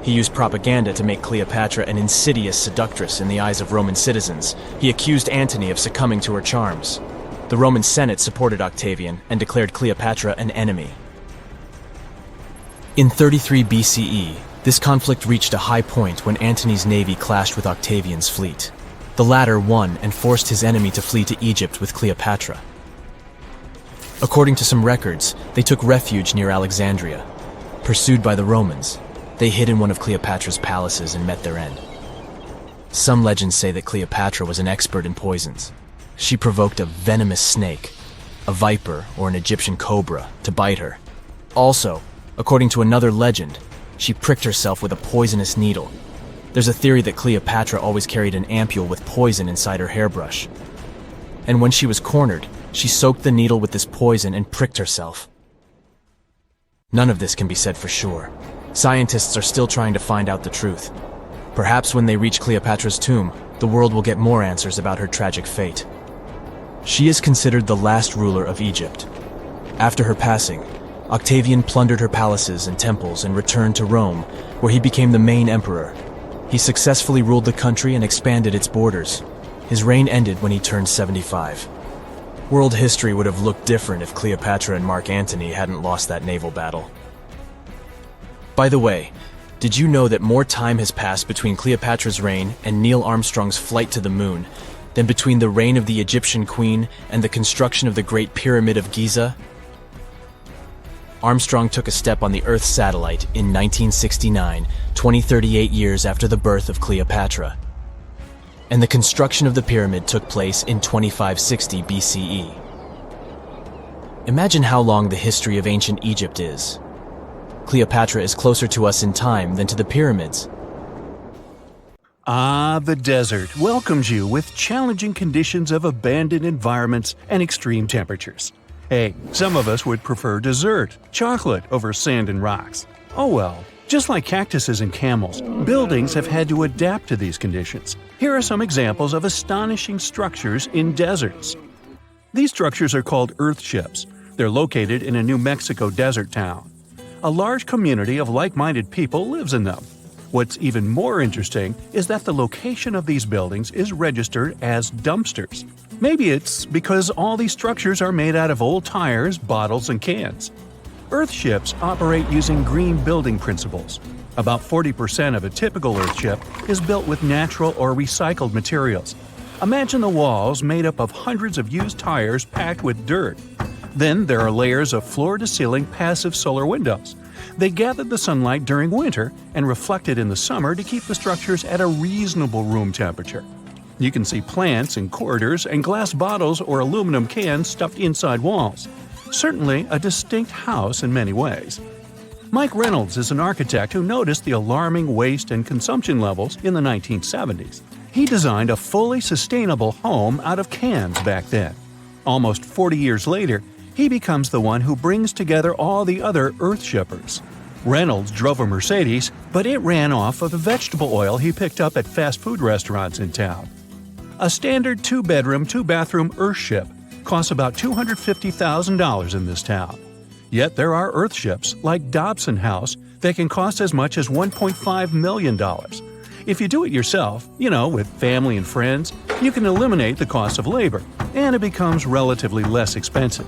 He used propaganda to make Cleopatra an insidious seductress in the eyes of Roman citizens. He accused Antony of succumbing to her charms. The Roman Senate supported Octavian and declared Cleopatra an enemy. In 33 BCE, this conflict reached a high point when Antony's navy clashed with Octavian's fleet. The latter won and forced his enemy to flee to Egypt with Cleopatra. According to some records, they took refuge near Alexandria. Pursued by the Romans, they hid in one of Cleopatra's palaces and met their end. Some legends say that Cleopatra was an expert in poisons. She provoked a venomous snake, a viper or an Egyptian cobra, to bite her. Also, according to another legend, she pricked herself with a poisonous needle. There's a theory that Cleopatra always carried an ampule with poison inside her hairbrush. And when she was cornered, she soaked the needle with this poison and pricked herself. None of this can be said for sure. Scientists are still trying to find out the truth. Perhaps when they reach Cleopatra's tomb, the world will get more answers about her tragic fate. She is considered the last ruler of Egypt. After her passing, Octavian plundered her palaces and temples and returned to Rome, where he became the main emperor. He successfully ruled the country and expanded its borders. His reign ended when he turned 75. World history would have looked different if Cleopatra and Mark Antony hadn't lost that naval battle. By the way, did you know that more time has passed between Cleopatra's reign and Neil Armstrong's flight to the moon than between the reign of the Egyptian queen and the construction of the Great Pyramid of Giza? Armstrong took a step on the Earth satellite in 1969, 38 years after the birth of Cleopatra. And the construction of the pyramid took place in 2560 BCE. Imagine how long the history of ancient Egypt is. Cleopatra is closer to us in time than to the pyramids. Ah, the desert welcomes you with challenging conditions of abandoned environments and extreme temperatures. Hey, some of us would prefer dessert, chocolate, over sand and rocks. Oh well, just like cactuses and camels, buildings have had to adapt to these conditions. Here are some examples of astonishing structures in deserts. These structures are called earthships. They're located in a New Mexico desert town. A large community of like-minded people lives in them. What's even more interesting is that the location of these buildings is registered as dumpsters. Maybe it's because all these structures are made out of old tires, bottles, and cans. Earthships operate using green building principles. About 40% of a typical earthship is built with natural or recycled materials. Imagine the walls made up of hundreds of used tires packed with dirt. Then there are layers of floor-to-ceiling passive solar windows. They gather the sunlight during winter and reflect it in the summer to keep the structures at a reasonable room temperature. You can see plants in corridors and glass bottles or aluminum cans stuffed inside walls. Certainly a distinct house in many ways. Mike Reynolds is an architect who noticed the alarming waste and consumption levels in the 1970s. He designed a fully sustainable home out of cans back then. Almost 40 years later, he becomes the one who brings together all the other earthshippers. Reynolds drove a Mercedes, but it ran off of the vegetable oil he picked up at fast food restaurants in town. A standard 2-bedroom, 2-bathroom earthship costs about $250,000 in this town. Yet there are earthships like Dobson House that can cost as much as $1.5 million. If you do it yourself, with family and friends, you can eliminate the cost of labor, and it becomes relatively less expensive.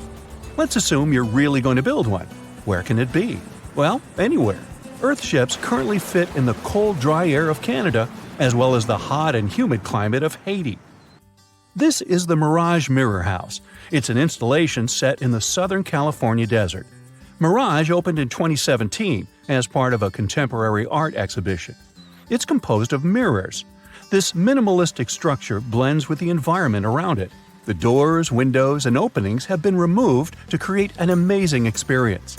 Let's assume you're really going to build one. Where can it be? Well, anywhere. Earthships currently fit in the cold, dry air of Canada, as well as the hot and humid climate of Haiti. This is the Mirage Mirror House. It's an installation set in the Southern California desert. Mirage opened in 2017 as part of a contemporary art exhibition. It's composed of mirrors. This minimalistic structure blends with the environment around it. The doors, windows, and openings have been removed to create an amazing experience.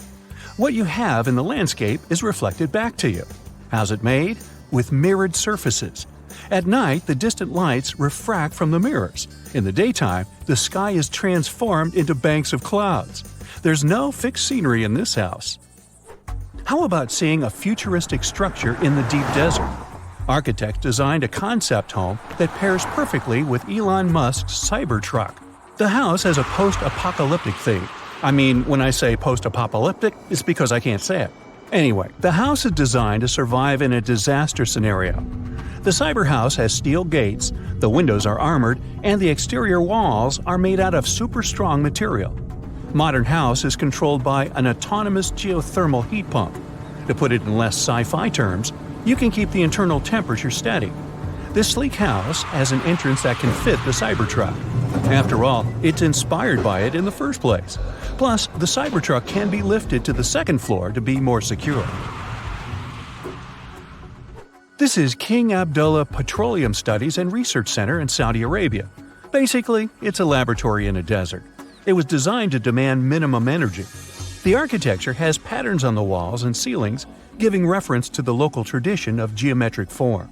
What you have in the landscape is reflected back to you. How's it made? With mirrored surfaces. At night, the distant lights refract from the mirrors. In the daytime, the sky is transformed into banks of clouds. There's no fixed scenery in this house. How about seeing a futuristic structure in the deep desert? Architects designed a concept home that pairs perfectly with Elon Musk's Cybertruck. The house has a post-apocalyptic theme. I mean, when I say post-apocalyptic, it's because I can't say it. Anyway, the house is designed to survive in a disaster scenario. The cyber house has steel gates, the windows are armored, and the exterior walls are made out of super strong material. Modern house is controlled by an autonomous geothermal heat pump. To put it in less sci-fi terms, you can keep the internal temperature steady. This sleek house has an entrance that can fit the Cybertruck. After all, it's inspired by it in the first place. Plus, the Cybertruck can be lifted to the second floor to be more secure. This is King Abdullah Petroleum Studies and Research Center in Saudi Arabia. Basically, it's a laboratory in a desert. It was designed to demand minimum energy. The architecture has patterns on the walls and ceilings, giving reference to the local tradition of geometric form.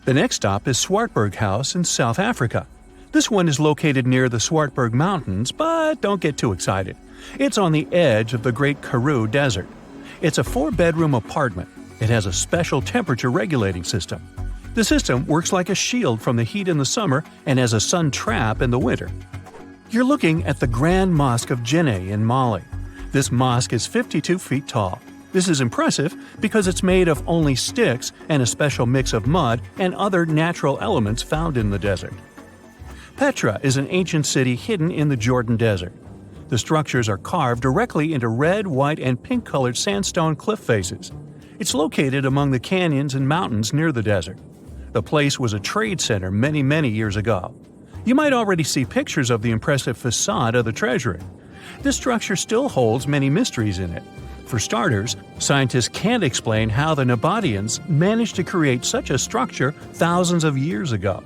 The next stop is Swartberg House in South Africa. This one is located near the Swartberg Mountains, but don't get too excited. It's on the edge of the Great Karoo Desert. It's a 4-bedroom apartment. It has a special temperature regulating system. The system works like a shield from the heat in the summer and as a sun trap in the winter. You're looking at the Grand Mosque of Djenné in Mali. This mosque is 52 feet tall. This is impressive because it's made of only sticks and a special mix of mud and other natural elements found in the desert. Petra is an ancient city hidden in the Jordan Desert. The structures are carved directly into red, white, and pink-colored sandstone cliff faces. It's located among the canyons and mountains near the desert. The place was a trade center many years ago. You might already see pictures of the impressive facade of the treasury. This structure still holds many mysteries in it. For starters, scientists can't explain how the Nabataeans managed to create such a structure thousands of years ago.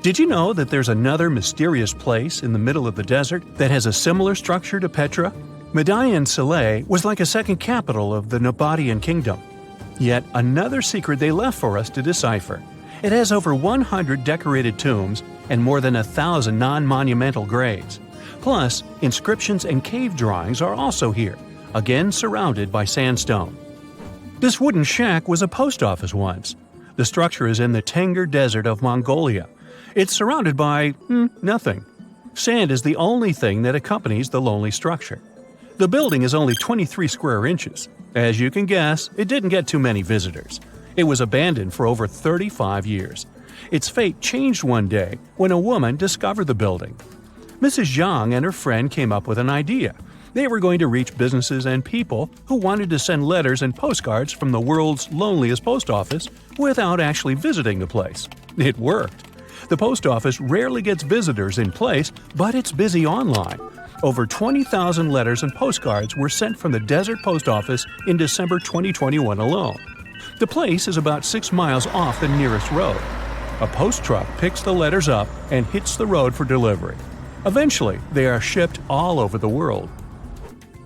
Did you know that there's another mysterious place in the middle of the desert that has a similar structure to Petra? Madain Saleh was like a second capital of the Nabataean kingdom. Yet another secret they left for us to decipher. It has over 100 decorated tombs and more than 1,000 non-monumental graves. Plus, inscriptions and cave drawings are also here, again surrounded by sandstone. This wooden shack was a post office once. The structure is in the Tengger Desert of Mongolia. It's surrounded by nothing. Sand is the only thing that accompanies the lonely structure. The building is only 23 square inches. As you can guess, it didn't get too many visitors. It was abandoned for over 35 years. Its fate changed one day when a woman discovered the building. Mrs. Zhang and her friend came up with an idea. They were going to reach businesses and people who wanted to send letters and postcards from the world's loneliest post office without actually visiting the place. It worked. The post office rarely gets visitors in place, but it's busy online. Over 20,000 letters and postcards were sent from the Desert Post Office in December 2021 alone. The place is about 6 miles off the nearest road. A post truck picks the letters up and hits the road for delivery. Eventually, they are shipped all over the world.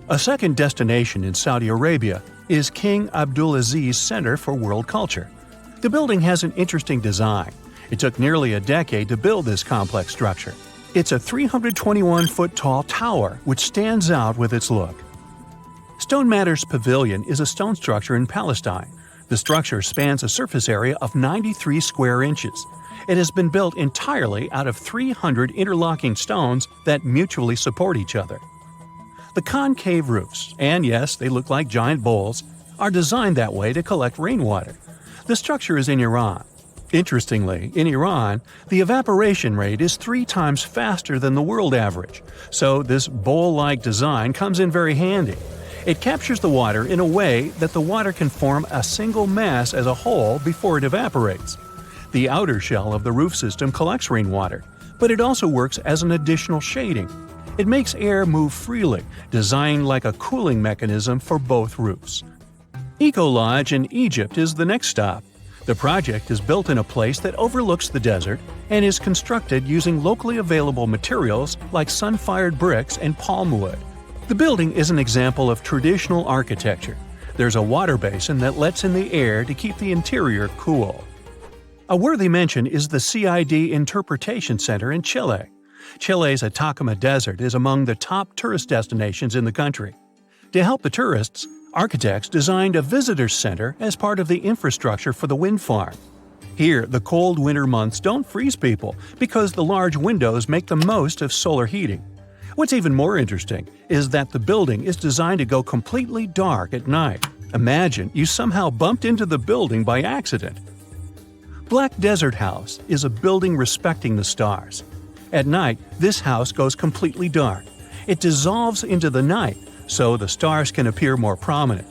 A second destination in Saudi Arabia is King Abdulaziz Center for World Culture. The building has an interesting design. It took nearly a decade to build this complex structure. It's a 321-foot-tall tower which stands out with its look. Stone Matters Pavilion is a stone structure in Palestine. The structure spans a surface area of 93 square inches. It has been built entirely out of 300 interlocking stones that mutually support each other. The concave roofs, and yes, they look like giant bowls, are designed that way to collect rainwater. The structure is in Iran. Interestingly, in Iran, the evaporation rate is 3 times faster than the world average, so this bowl-like design comes in very handy. It captures the water in a way that the water can form a single mass as a whole before it evaporates. The outer shell of the roof system collects rainwater, but it also works as an additional shading. It makes air move freely, designed like a cooling mechanism for both roofs. Eco Lodge in Egypt is the next stop. The project is built in a place that overlooks the desert and is constructed using locally available materials like sun-fired bricks and palm wood. The building is an example of traditional architecture. There's a water basin that lets in the air to keep the interior cool. A worthy mention is the CID Interpretation Center in Chile. Chile's Atacama Desert is among the top tourist destinations in the country. To help the tourists, architects designed a visitor center as part of the infrastructure for the wind farm. Here, the cold winter months don't freeze people because the large windows make the most of solar heating. What's even more interesting is that the building is designed to go completely dark at night. Imagine you somehow bumped into the building by accident. Black Desert House is a building respecting the stars. At night, this house goes completely dark. It dissolves into the night, so the stars can appear more prominent.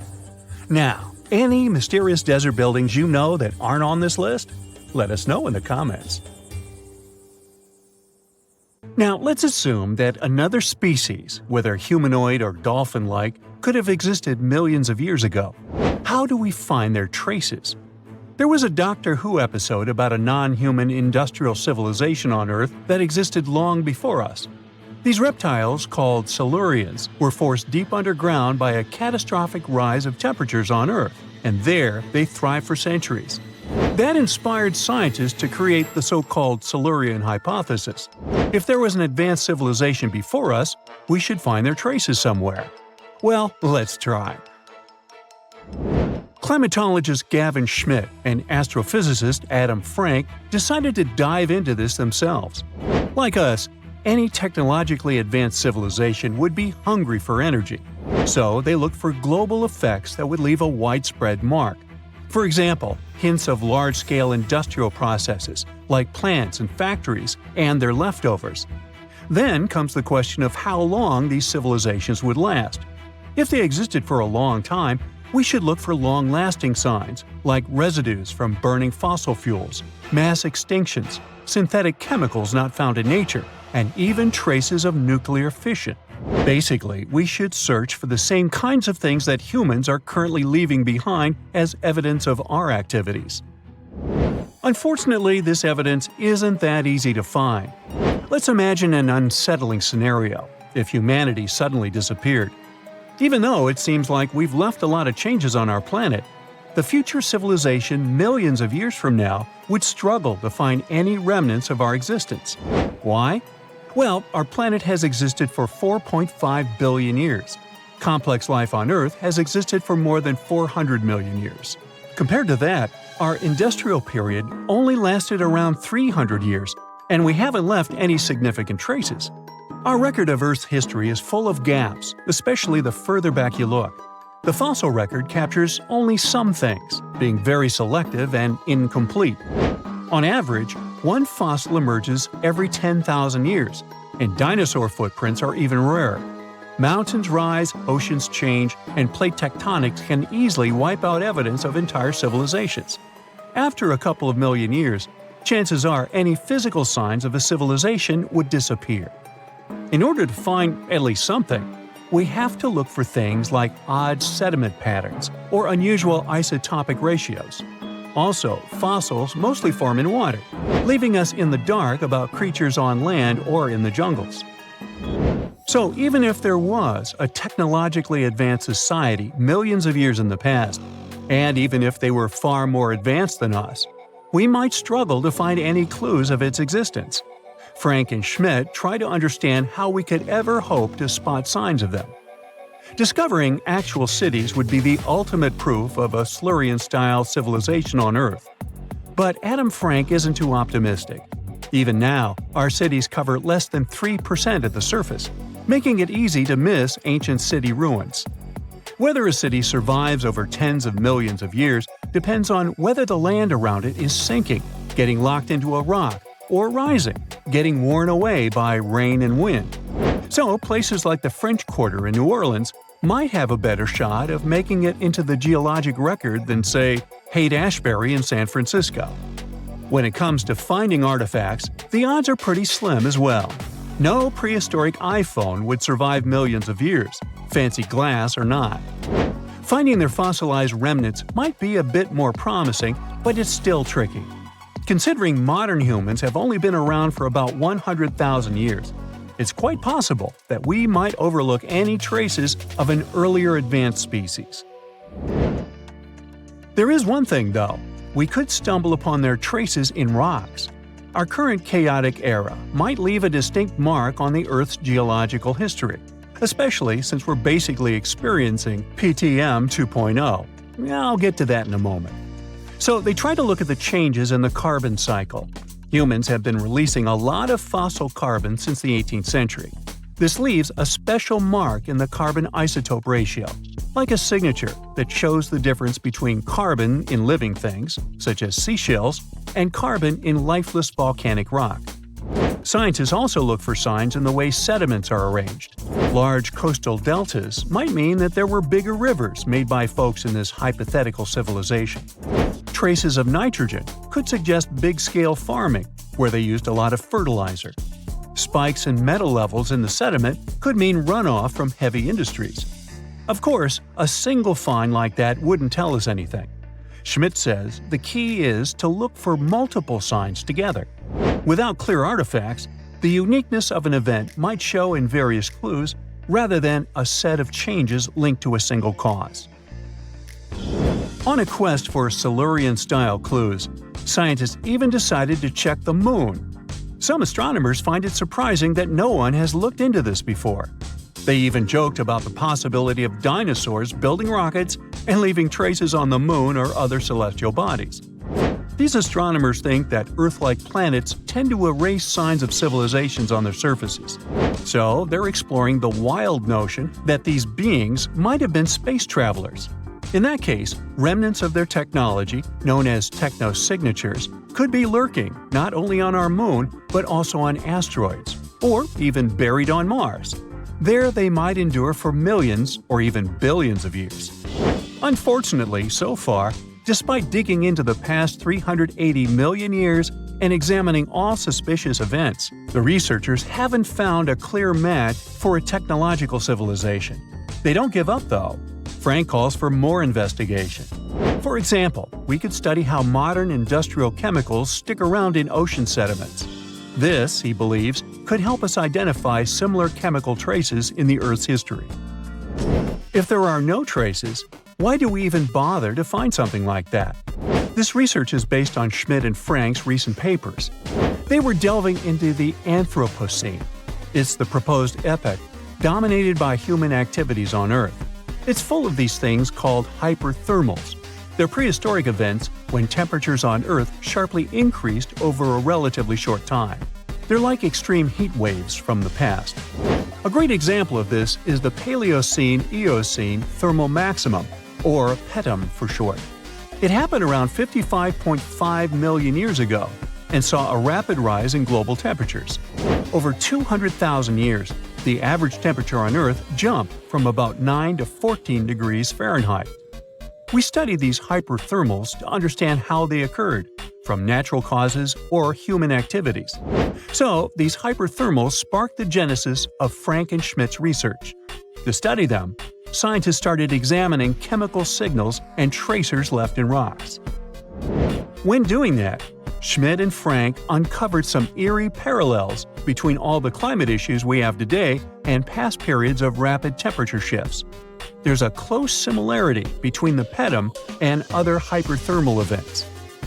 Now, any mysterious desert buildings you know that aren't on this list? Let us know in the comments. Now, let's assume that another species, whether humanoid or dolphin-like, could have existed millions of years ago. How do we find their traces? There was a Doctor Who episode about a non-human industrial civilization on Earth that existed long before us. These reptiles, called Silurians, were forced deep underground by a catastrophic rise of temperatures on Earth, and there they thrived for centuries. That inspired scientists to create the so-called Silurian hypothesis. If there was an advanced civilization before us, we should find their traces somewhere. Well, let's try. Climatologist Gavin Schmidt and astrophysicist Adam Frank decided to dive into this themselves. Like us, any technologically advanced civilization would be hungry for energy, so they looked for global effects that would leave a widespread mark. For example, hints of large-scale industrial processes, like plants and factories, and their leftovers. Then comes the question of how long these civilizations would last. If they existed for a long time, we should look for long-lasting signs, like residues from burning fossil fuels, mass extinctions, synthetic chemicals not found in nature, and even traces of nuclear fission. Basically, we should search for the same kinds of things that humans are currently leaving behind as evidence of our activities. Unfortunately, this evidence isn't that easy to find. Let's imagine an unsettling scenario if humanity suddenly disappeared. Even though it seems like we've left a lot of changes on our planet, the future civilization millions of years from now would struggle to find any remnants of our existence. Why? Well, our planet has existed for 4.5 billion years. Complex life on Earth has existed for more than 400 million years. Compared to that, our industrial period only lasted around 300 years, and we haven't left any significant traces. Our record of Earth's history is full of gaps, especially the further back you look. The fossil record captures only some things, being very selective and incomplete. On average, one fossil emerges every 10,000 years, and dinosaur footprints are even rarer. Mountains rise, oceans change, and plate tectonics can easily wipe out evidence of entire civilizations. After a couple of million years, chances are any physical signs of a civilization would disappear. In order to find at least something, we have to look for things like odd sediment patterns or unusual isotopic ratios. Also, fossils mostly form in water, leaving us in the dark about creatures on land or in the jungles. So even if there was a technologically advanced society millions of years in the past, and even if they were far more advanced than us, we might struggle to find any clues of its existence. Frank and Schmidt try to understand how we could ever hope to spot signs of them. Discovering actual cities would be the ultimate proof of a Silurian-style civilization on Earth. But Adam Frank isn't too optimistic. Even now, our cities cover less than 3% of the surface, making it easy to miss ancient city ruins. Whether a city survives over tens of millions of years depends on whether the land around it is sinking, getting locked into a rock, or rising, getting worn away by rain and wind. So, places like the French Quarter in New Orleans might have a better shot of making it into the geologic record than, say, Haight-Ashbury in San Francisco. When it comes to finding artifacts, the odds are pretty slim as well. No prehistoric iPhone would survive millions of years, fancy glass or not. Finding their fossilized remnants might be a bit more promising, but it's still tricky. Considering modern humans have only been around for about 100,000 years, it's quite possible that we might overlook any traces of an earlier advanced species. There is one thing, though. We could stumble upon their traces in rocks. Our current chaotic era might leave a distinct mark on the Earth's geological history, especially since we're basically experiencing PTM 2.0. I'll get to that in a moment. So they try to look at the changes in the carbon cycle. Humans have been releasing a lot of fossil carbon since the 18th century. This leaves a special mark in the carbon isotope ratio, like a signature that shows the difference between carbon in living things, such as seashells, and carbon in lifeless volcanic rock. Scientists also look for signs in the way sediments are arranged. Large coastal deltas might mean that there were bigger rivers made by folks in this hypothetical civilization. Traces of nitrogen could suggest big-scale farming, where they used a lot of fertilizer. Spikes in metal levels in the sediment could mean runoff from heavy industries. Of course, a single find like that wouldn't tell us anything. Schmidt says the key is to look for multiple signs together. Without clear artifacts, the uniqueness of an event might show in various clues rather than a set of changes linked to a single cause. On a quest for Silurian-style clues, scientists even decided to check the Moon. Some astronomers find it surprising that no one has looked into this before. They even joked about the possibility of dinosaurs building rockets and leaving traces on the Moon or other celestial bodies. These astronomers think that Earth-like planets tend to erase signs of civilizations on their surfaces. So they're exploring the wild notion that these beings might have been space travelers. In that case, remnants of their technology, known as technosignatures, could be lurking not only on our Moon but also on asteroids, or even buried on Mars. There they might endure for millions or even billions of years. Unfortunately, so far, despite digging into the past 380 million years and examining all suspicious events, the researchers haven't found a clear match for a technological civilization. They don't give up, though. Frank calls for more investigation. For example, we could study how modern industrial chemicals stick around in ocean sediments. This, he believes, could help us identify similar chemical traces in the Earth's history. If there are no traces, why do we even bother to find something like that? This research is based on Schmidt and Frank's recent papers. They were delving into the Anthropocene. It's the proposed epoch dominated by human activities on Earth. It's full of these things called hyperthermals. They're prehistoric events when temperatures on Earth sharply increased over a relatively short time. They're like extreme heat waves from the past. A great example of this is the Paleocene-Eocene thermal maximum, or PETM for short. It happened around 55.5 million years ago and saw a rapid rise in global temperatures. Over 200,000 years, the average temperature on Earth jumped from about 9 to 14 degrees Fahrenheit. We study these hyperthermals to understand how they occurred, from natural causes or human activities. So, these hyperthermals sparked the genesis of Frank and Schmidt's research. To study them, scientists started examining chemical signals and tracers left in rocks. When doing that, Schmidt and Frank uncovered some eerie parallels between all the climate issues we have today and past periods of rapid temperature shifts. There's a close similarity between the PETM and other hyperthermal events.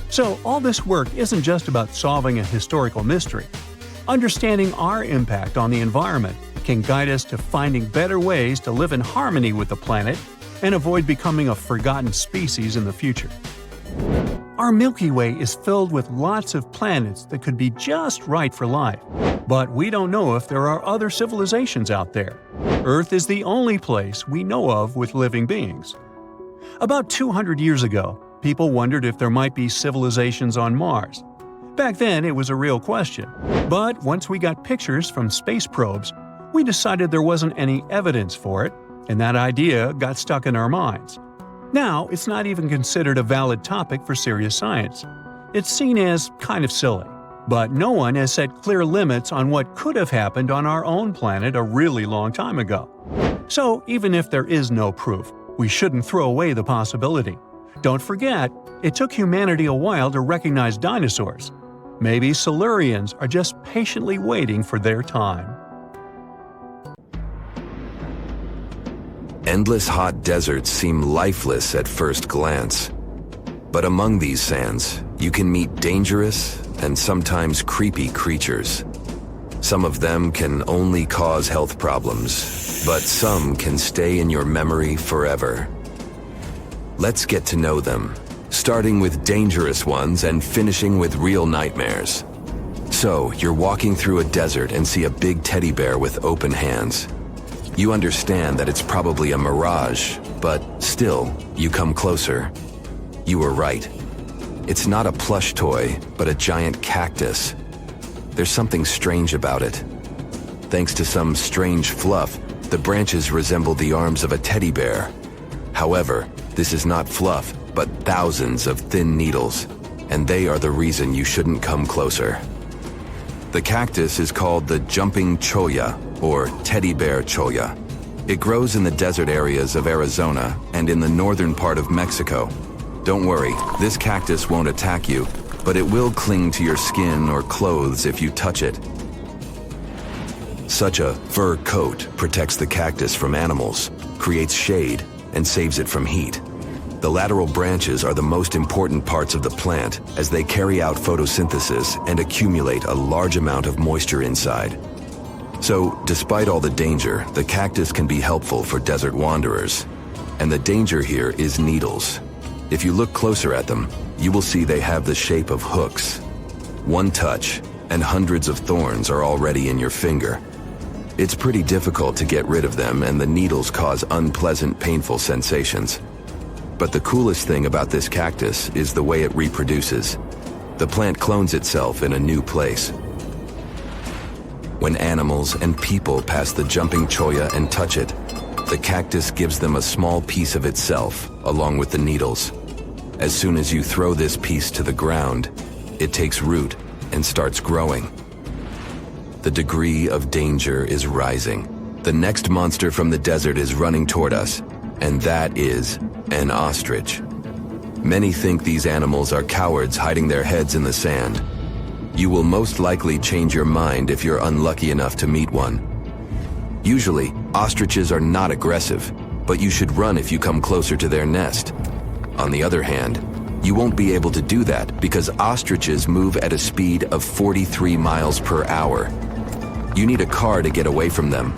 So all this work isn't just about solving a historical mystery. Understanding our impact on the environment can guide us to finding better ways to live in harmony with the planet and avoid becoming a forgotten species in the future. Our Milky Way is filled with lots of planets that could be just right for life, but we don't know if there are other civilizations out there. Earth is the only place we know of with living beings. About 200 years ago, people wondered if there might be civilizations on Mars. Back then, it was a real question. But once we got pictures from space probes, we decided there wasn't any evidence for it, and that idea got stuck in our minds. Now, it's not even considered a valid topic for serious science. It's seen as kind of silly. But no one has set clear limits on what could have happened on our own planet a really long time ago. So, even if there is no proof, we shouldn't throw away the possibility. Don't forget, it took humanity a while to recognize dinosaurs. Maybe Silurians are just patiently waiting for their time. Endless hot deserts seem lifeless at first glance. But among these sands, you can meet dangerous and sometimes creepy creatures. Some of them can only cause health problems, but some can stay in your memory forever. Let's get to know them, starting with dangerous ones and finishing with real nightmares. So, you're walking through a desert and see a big teddy bear with open hands. You understand that it's probably a mirage, but still, you come closer. You were right. It's not a plush toy, but a giant cactus. There's something strange about it. Thanks to some strange fluff, the branches resemble the arms of a teddy bear. However, this is not fluff, but thousands of thin needles, and they are the reason you shouldn't come closer. The cactus is called the jumping cholla, or teddy bear cholla. It grows in the desert areas of Arizona and in the northern part of Mexico. Don't worry, this cactus won't attack you, but it will cling to your skin or clothes if you touch it. Such a fur coat protects the cactus from animals, creates shade, and saves it from heat. The lateral branches are the most important parts of the plant as they carry out photosynthesis and accumulate a large amount of moisture inside. So, despite all the danger, the cactus can be helpful for desert wanderers. And the danger here is needles. If you look closer at them, you will see they have the shape of hooks. One touch, and hundreds of thorns are already in your finger. It's pretty difficult to get rid of them, and the needles cause unpleasant, painful sensations. But the coolest thing about this cactus is the way it reproduces. The plant clones itself in a new place. When animals and people pass the jumping cholla and touch it, the cactus gives them a small piece of itself, along with the needles. As soon as you throw this piece to the ground, it takes root and starts growing. The degree of danger is rising. The next monster from the desert is running toward us, and that is an ostrich. Many think these animals are cowards hiding their heads in the sand. You will most likely change your mind if you're unlucky enough to meet one. Usually, ostriches are not aggressive, but you should run if you come closer to their nest. On the other hand, you won't be able to do that because ostriches move at a speed of 43 miles per hour. You need a car to get away from them.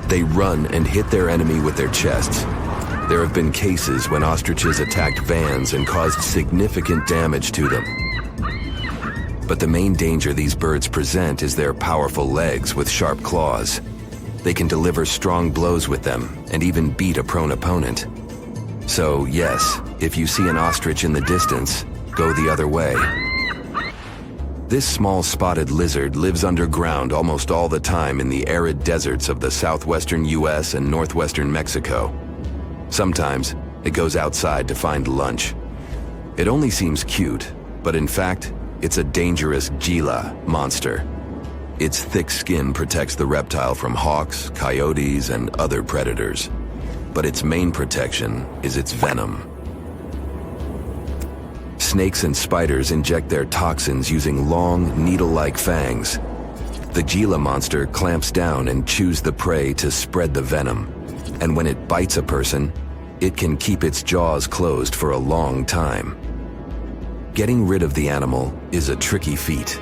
They run and hit their enemy with their chests. There have been cases when ostriches attacked vans and caused significant damage to them. But the main danger these birds present is their powerful legs with sharp claws. They can deliver strong blows with them and even beat a prone opponent. So yes, if you see an ostrich in the distance, go the other way. This small spotted lizard lives underground almost all the time in the arid deserts of the southwestern US and northwestern Mexico. Sometimes, it goes outside to find lunch. It only seems cute, but in fact, it's a dangerous Gila monster. Its thick skin protects the reptile from hawks, coyotes, and other predators. But its main protection is its venom. Snakes and spiders inject their toxins using long, needle-like fangs. The Gila monster clamps down and chews the prey to spread the venom. And when it bites a person, it can keep its jaws closed for a long time. Getting rid of the animal is a tricky feat.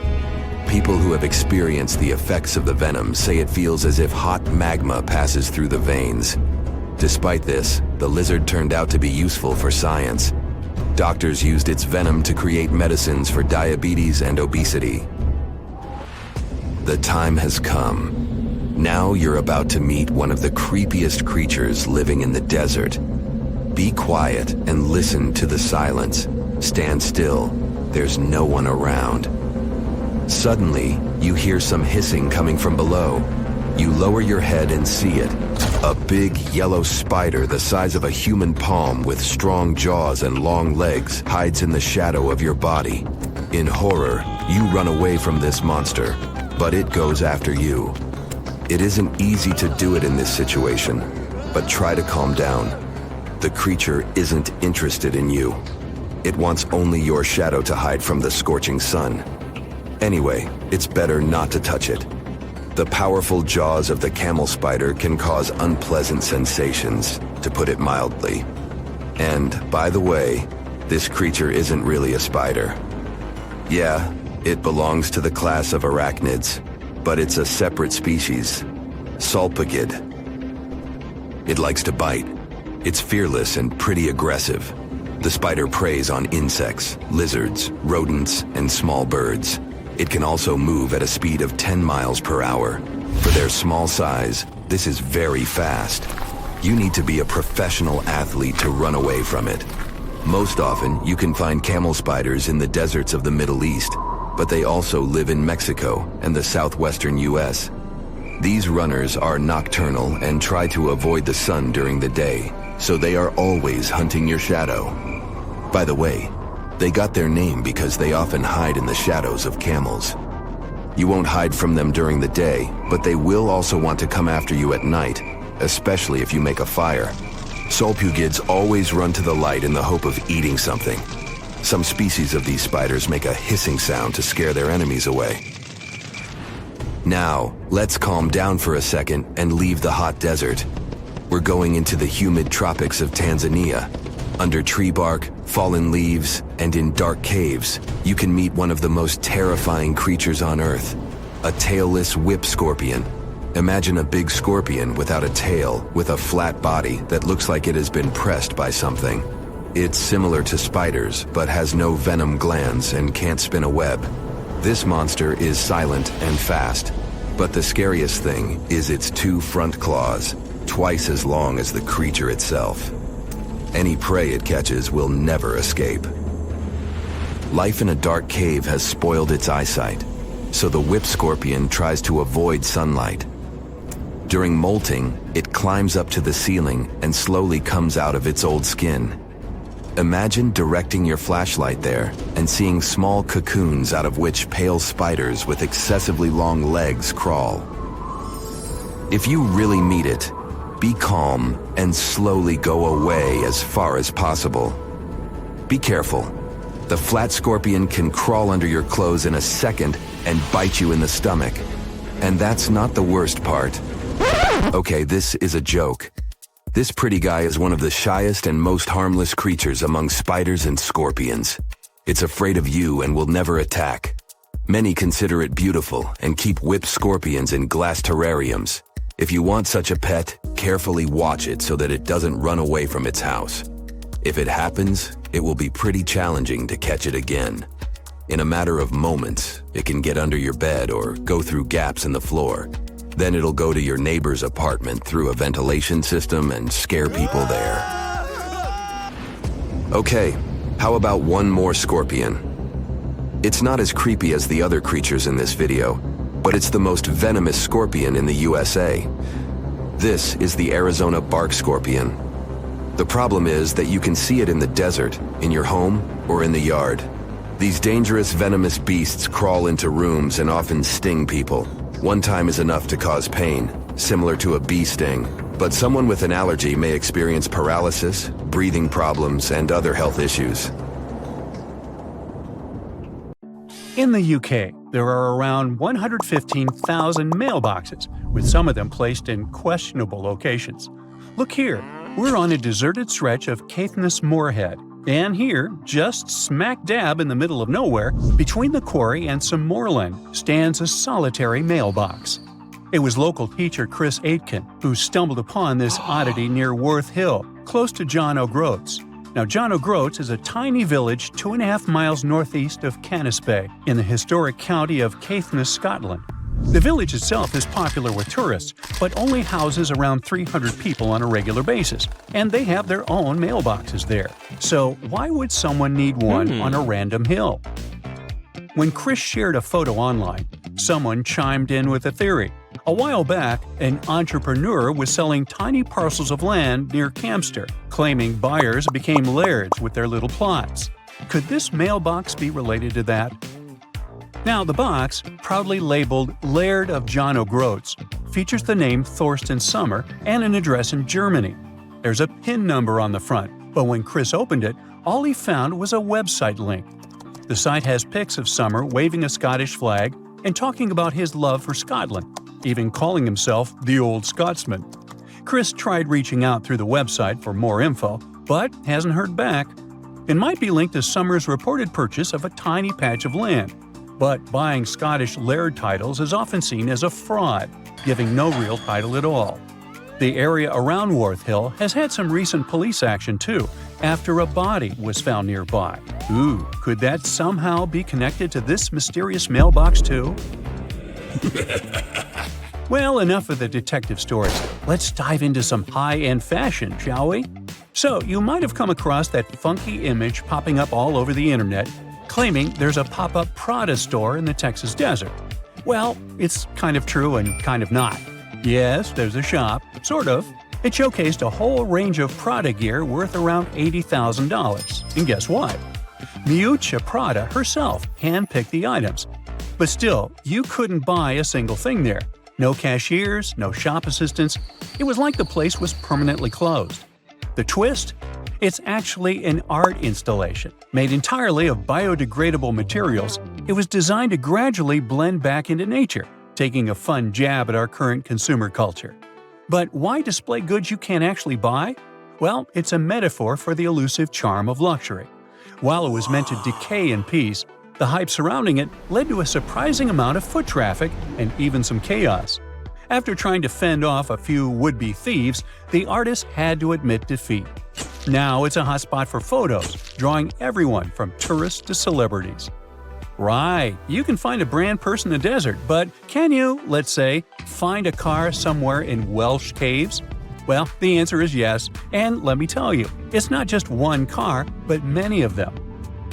People who have experienced the effects of the venom say it feels as if hot magma passes through the veins. Despite this, the lizard turned out to be useful for science. Doctors used its venom to create medicines for diabetes and obesity. The time has come. Now you're about to meet one of the creepiest creatures living in the desert. Be quiet and listen to the silence. Stand still. There's no one around. Suddenly, you hear some hissing coming from below. You lower your head and see it. A big yellow spider the size of a human palm with strong jaws and long legs hides in the shadow of your body. In horror, you run away from this monster, but it goes after you. It isn't easy to do it in this situation, but try to calm down. The creature isn't interested in you. It wants only your shadow to hide from the scorching sun. Anyway, it's better not to touch it. The powerful jaws of the camel spider can cause unpleasant sensations, to put it mildly. And, by the way, this creature isn't really a spider. Yeah, it belongs to the class of arachnids, but it's a separate species, Salpagid. It likes to bite. It's fearless and pretty aggressive. The spider preys on insects, lizards, rodents, and small birds. It can also move at a speed of 10 miles per hour. For their small size, this is very fast. You need to be a professional athlete to run away from it. Most often, you can find camel spiders in the deserts of the Middle East, but they also live in Mexico and the southwestern US. These runners are nocturnal and try to avoid the sun during the day, so they are always hunting your shadow. By the way, they got their name because they often hide in the shadows of camels. You won't hide from them during the day, but they will also want to come after you at night, especially if you make a fire. Solpugids always run to the light in the hope of eating something. Some species of these spiders make a hissing sound to scare their enemies away. Now, let's calm down for a second and leave the hot desert. We're going into the humid tropics of Tanzania. Under tree bark, fallen leaves, and in dark caves, you can meet one of the most terrifying creatures on Earth, a tailless whip scorpion. Imagine a big scorpion without a tail, with a flat body that looks like it has been pressed by something. It's similar to spiders, but has no venom glands and can't spin a web. This monster is silent and fast, but the scariest thing is its 2 front claws, twice as long as the creature itself. Any prey it catches will never escape. Life in a dark cave has spoiled its eyesight, so the whip scorpion tries to avoid sunlight. During molting, it climbs up to the ceiling and slowly comes out of its old skin. Imagine directing your flashlight there and seeing small cocoons out of which pale spiders with excessively long legs crawl. If you really meet it, be calm and slowly go away as far as possible. Be careful. The flat scorpion can crawl under your clothes in a second and bite you in the stomach. And that's not the worst part. Okay, this is a joke. This pretty guy is one of the shyest and most harmless creatures among spiders and scorpions. It's afraid of you and will never attack. Many consider it beautiful and keep whip scorpions in glass terrariums. If you want such a pet, carefully watch it so that it doesn't run away from its house. If it happens, it will be pretty challenging to catch it again. In a matter of moments, it can get under your bed or go through gaps in the floor. Then it'll go to your neighbor's apartment through a ventilation system and scare people there. Okay, how about one more scorpion? It's not as creepy as the other creatures in this video, but it's the most venomous scorpion in the USA. This is the Arizona bark scorpion. The problem is that you can see it in the desert, in your home, or in the yard. These dangerous venomous beasts crawl into rooms and often sting people. One time is enough to cause pain, similar to a bee sting, but someone with an allergy may experience paralysis, breathing problems, and other health issues. In the UK, there are around 115,000 mailboxes, with some of them placed in questionable locations. Look here, we're on a deserted stretch of Caithness Moorhead, and here, just smack dab in the middle of nowhere, between the quarry and some moorland, stands a solitary mailbox. It was local teacher Chris Aitken who stumbled upon this oddity near Worth Hill, close to John O'Groats. Now, John O'Groats is a tiny village 2.5 miles northeast of Canisbay, in the historic county of Caithness, Scotland. The village itself is popular with tourists, but only houses around 300 people on a regular basis, and they have their own mailboxes there. So why would someone need one on a random hill? When Chris shared a photo online, someone chimed in with a theory. A while back, an entrepreneur was selling tiny parcels of land near Campster, claiming buyers became lairds with their little plots. Could this mailbox be related to that? Now, the box, proudly labeled Laird of John O'Groats, features the name Thorsten Sommer and an address in Germany. There's a PIN number on the front, but when Chris opened it, all he found was a website link. The site has pics of Sommer waving a Scottish flag and talking about his love for Scotland, even calling himself the Old Scotsman. Chris tried reaching out through the website for more info, but hasn't heard back. It might be linked to Sommer's reported purchase of a tiny patch of land. But buying Scottish laird titles is often seen as a fraud, giving no real title at all. The area around Worth Hill has had some recent police action too, after a body was found nearby. Ooh, could that somehow be connected to this mysterious mailbox too? Well, enough of the detective stories. Let's dive into some high-end fashion, shall we? So, you might have come across that funky image popping up all over the internet, claiming there's a pop-up Prada store in the Texas desert. Well, it's kind of true and kind of not. Yes, there's a shop, sort of. It showcased a whole range of Prada gear worth around $80,000. And guess what? Miuccia Prada herself handpicked the items. But still, you couldn't buy a single thing there. No cashiers, no shop assistants. It was like the place was permanently closed. The twist? It's actually an art installation. Made entirely of biodegradable materials, it was designed to gradually blend back into nature, taking a fun jab at our current consumer culture. But why display goods you can't actually buy? Well, it's a metaphor for the elusive charm of luxury. While it was meant to decay in peace, the hype surrounding it led to a surprising amount of foot traffic and even some chaos. After trying to fend off a few would-be thieves, the artist had to admit defeat. Now it's a hotspot for photos, drawing everyone from tourists to celebrities. Right, you can find a brand person in the desert, but can you, let's say, find a car somewhere in Welsh caves? Well, the answer is yes, and let me tell you, it's not just one car, but many of them.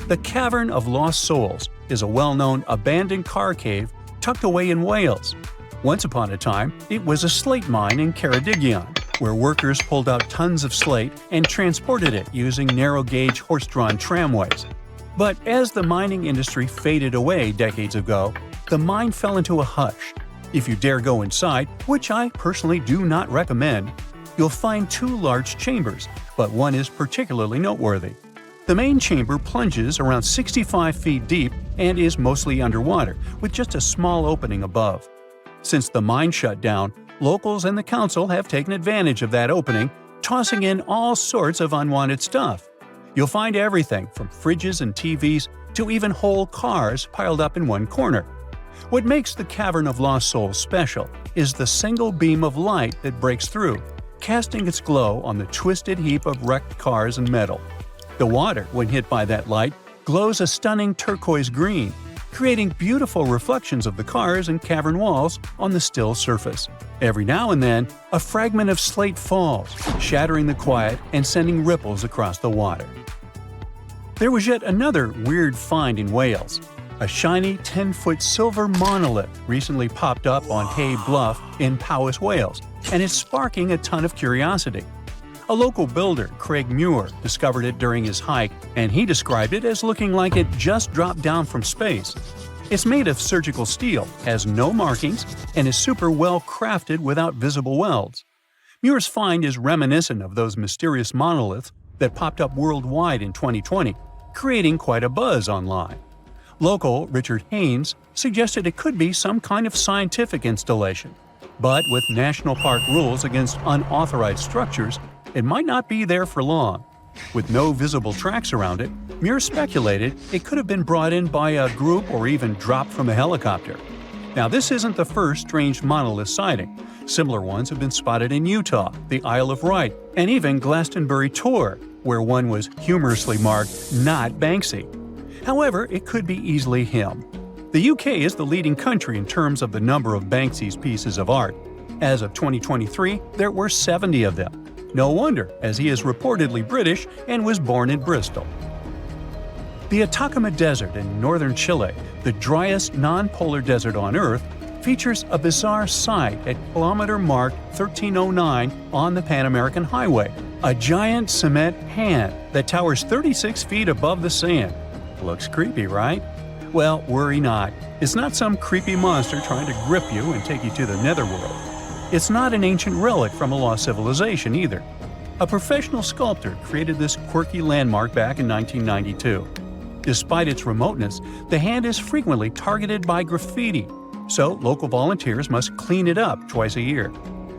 The Cavern of Lost Souls is a well-known abandoned car cave tucked away in Wales. Once upon a time, it was a slate mine in Ceredigion, where workers pulled out tons of slate and transported it using narrow-gauge horse-drawn tramways. But as the mining industry faded away decades ago, the mine fell into a hush. If you dare go inside, which I personally do not recommend, you'll find two large chambers, but one is particularly noteworthy. The main chamber plunges around 65 feet deep and is mostly underwater, with just a small opening above. Since the mine shut down, locals and the council have taken advantage of that opening, tossing in all sorts of unwanted stuff. You'll find everything from fridges and TVs to even whole cars piled up in one corner. What makes the Cavern of Lost Souls special is the single beam of light that breaks through, casting its glow on the twisted heap of wrecked cars and metal. The water, when hit by that light, glows a stunning turquoise green, creating beautiful reflections of the cars and cavern walls on the still surface. Every now and then, a fragment of slate falls, shattering the quiet and sending ripples across the water. There was yet another weird find in Wales. A shiny 10-foot silver monolith recently popped up on Hay Bluff in Powys, Wales, and is sparking a ton of curiosity. A local builder, Craig Muir, discovered it during his hike, and he described it as looking like it just dropped down from space. It's made of surgical steel, has no markings, and is super well crafted without visible welds. Muir's find is reminiscent of those mysterious monoliths that popped up worldwide in 2020, creating quite a buzz online. Local Richard Haynes suggested it could be some kind of scientific installation, but with national park rules against unauthorized structures, it might not be there for long. With no visible tracks around it, Muir speculated it could have been brought in by a group or even dropped from a helicopter. Now, this isn't the first strange monolith sighting. Similar ones have been spotted in Utah, the Isle of Wight, and even Glastonbury Tor, where one was humorously marked "Not Banksy." However, it could be easily him. The UK is the leading country in terms of the number of Banksy's pieces of art. As of 2023, there were 70 of them. No wonder, as he is reportedly British and was born in Bristol. The Atacama Desert in northern Chile, the driest non-polar desert on Earth, features a bizarre sight at kilometer mark 1309 on the Pan American Highway, a giant cement hand that towers 36 feet above the sand. Looks creepy, right? Well, worry not. It's not some creepy monster trying to grip you and take you to the netherworld. It's not an ancient relic from a lost civilization either. A professional sculptor created this quirky landmark back in 1992. Despite its remoteness, the hand is frequently targeted by graffiti, so local volunteers must clean it up twice a year.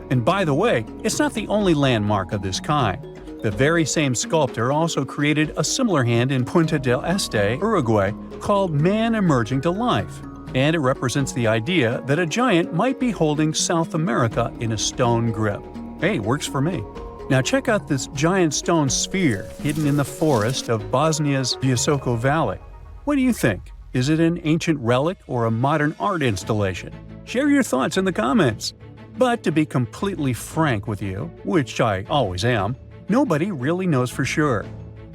And by the way, it's not the only landmark of this kind. The very same sculptor also created a similar hand in Punta del Este, Uruguay, called Man Emerging to Life, and it represents the idea that a giant might be holding South America in a stone grip. Hey, works for me. Now check out this giant stone sphere hidden in the forest of Bosnia's Visoko Valley. What do you think? Is it an ancient relic or a modern art installation? Share your thoughts in the comments. But to be completely frank with you, which I always am, nobody really knows for sure.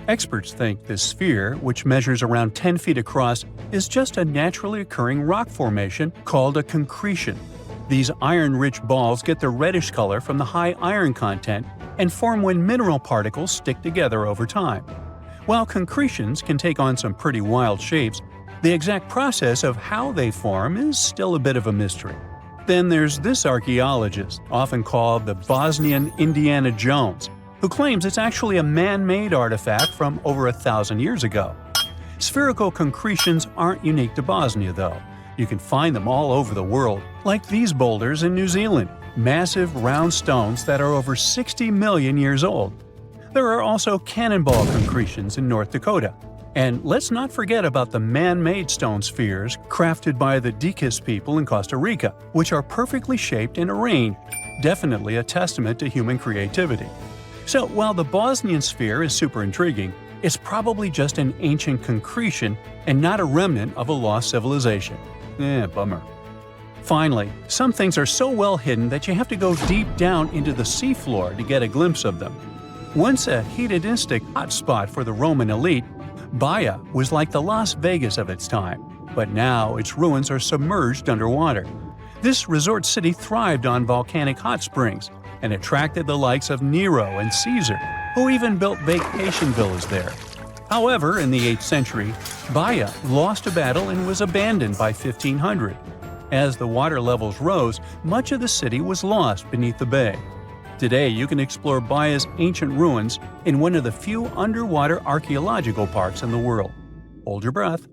Experts think this sphere, which measures around 10 feet across, is just a naturally occurring rock formation called a concretion. These iron-rich balls get their reddish color from the high iron content and form when mineral particles stick together over time. While concretions can take on some pretty wild shapes, The exact process of how they form is still a bit of a mystery. Then there's this archaeologist, often called the Bosnian Indiana Jones, who claims it's actually a man-made artifact from over 1,000 years ago. Spherical concretions aren't unique to Bosnia, though. You can find them all over the world, like these boulders in New Zealand, massive round stones that are over 60 million years old. There are also cannonball concretions in North Dakota. And let's not forget about the man-made stone spheres crafted by the Dicas people in Costa Rica, which are perfectly shaped and arranged, definitely a testament to human creativity. So while the Bosnian sphere is super intriguing, it's probably just an ancient concretion and not a remnant of a lost civilization. Bummer. Finally, some things are so well hidden that you have to go deep down into the seafloor to get a glimpse of them. Once a hedonistic hotspot for the Roman elite, Baia was like the Las Vegas of its time, but now its ruins are submerged underwater. This resort city thrived on volcanic hot springs and attracted the likes of Nero and Caesar, who even built vacation villas there. However, in the 8th century, Baia lost a battle and was abandoned by 1500. As the water levels rose, much of the city was lost beneath the bay. Today, you can explore Baia's ancient ruins in one of the few underwater archaeological parks in the world. Hold your breath.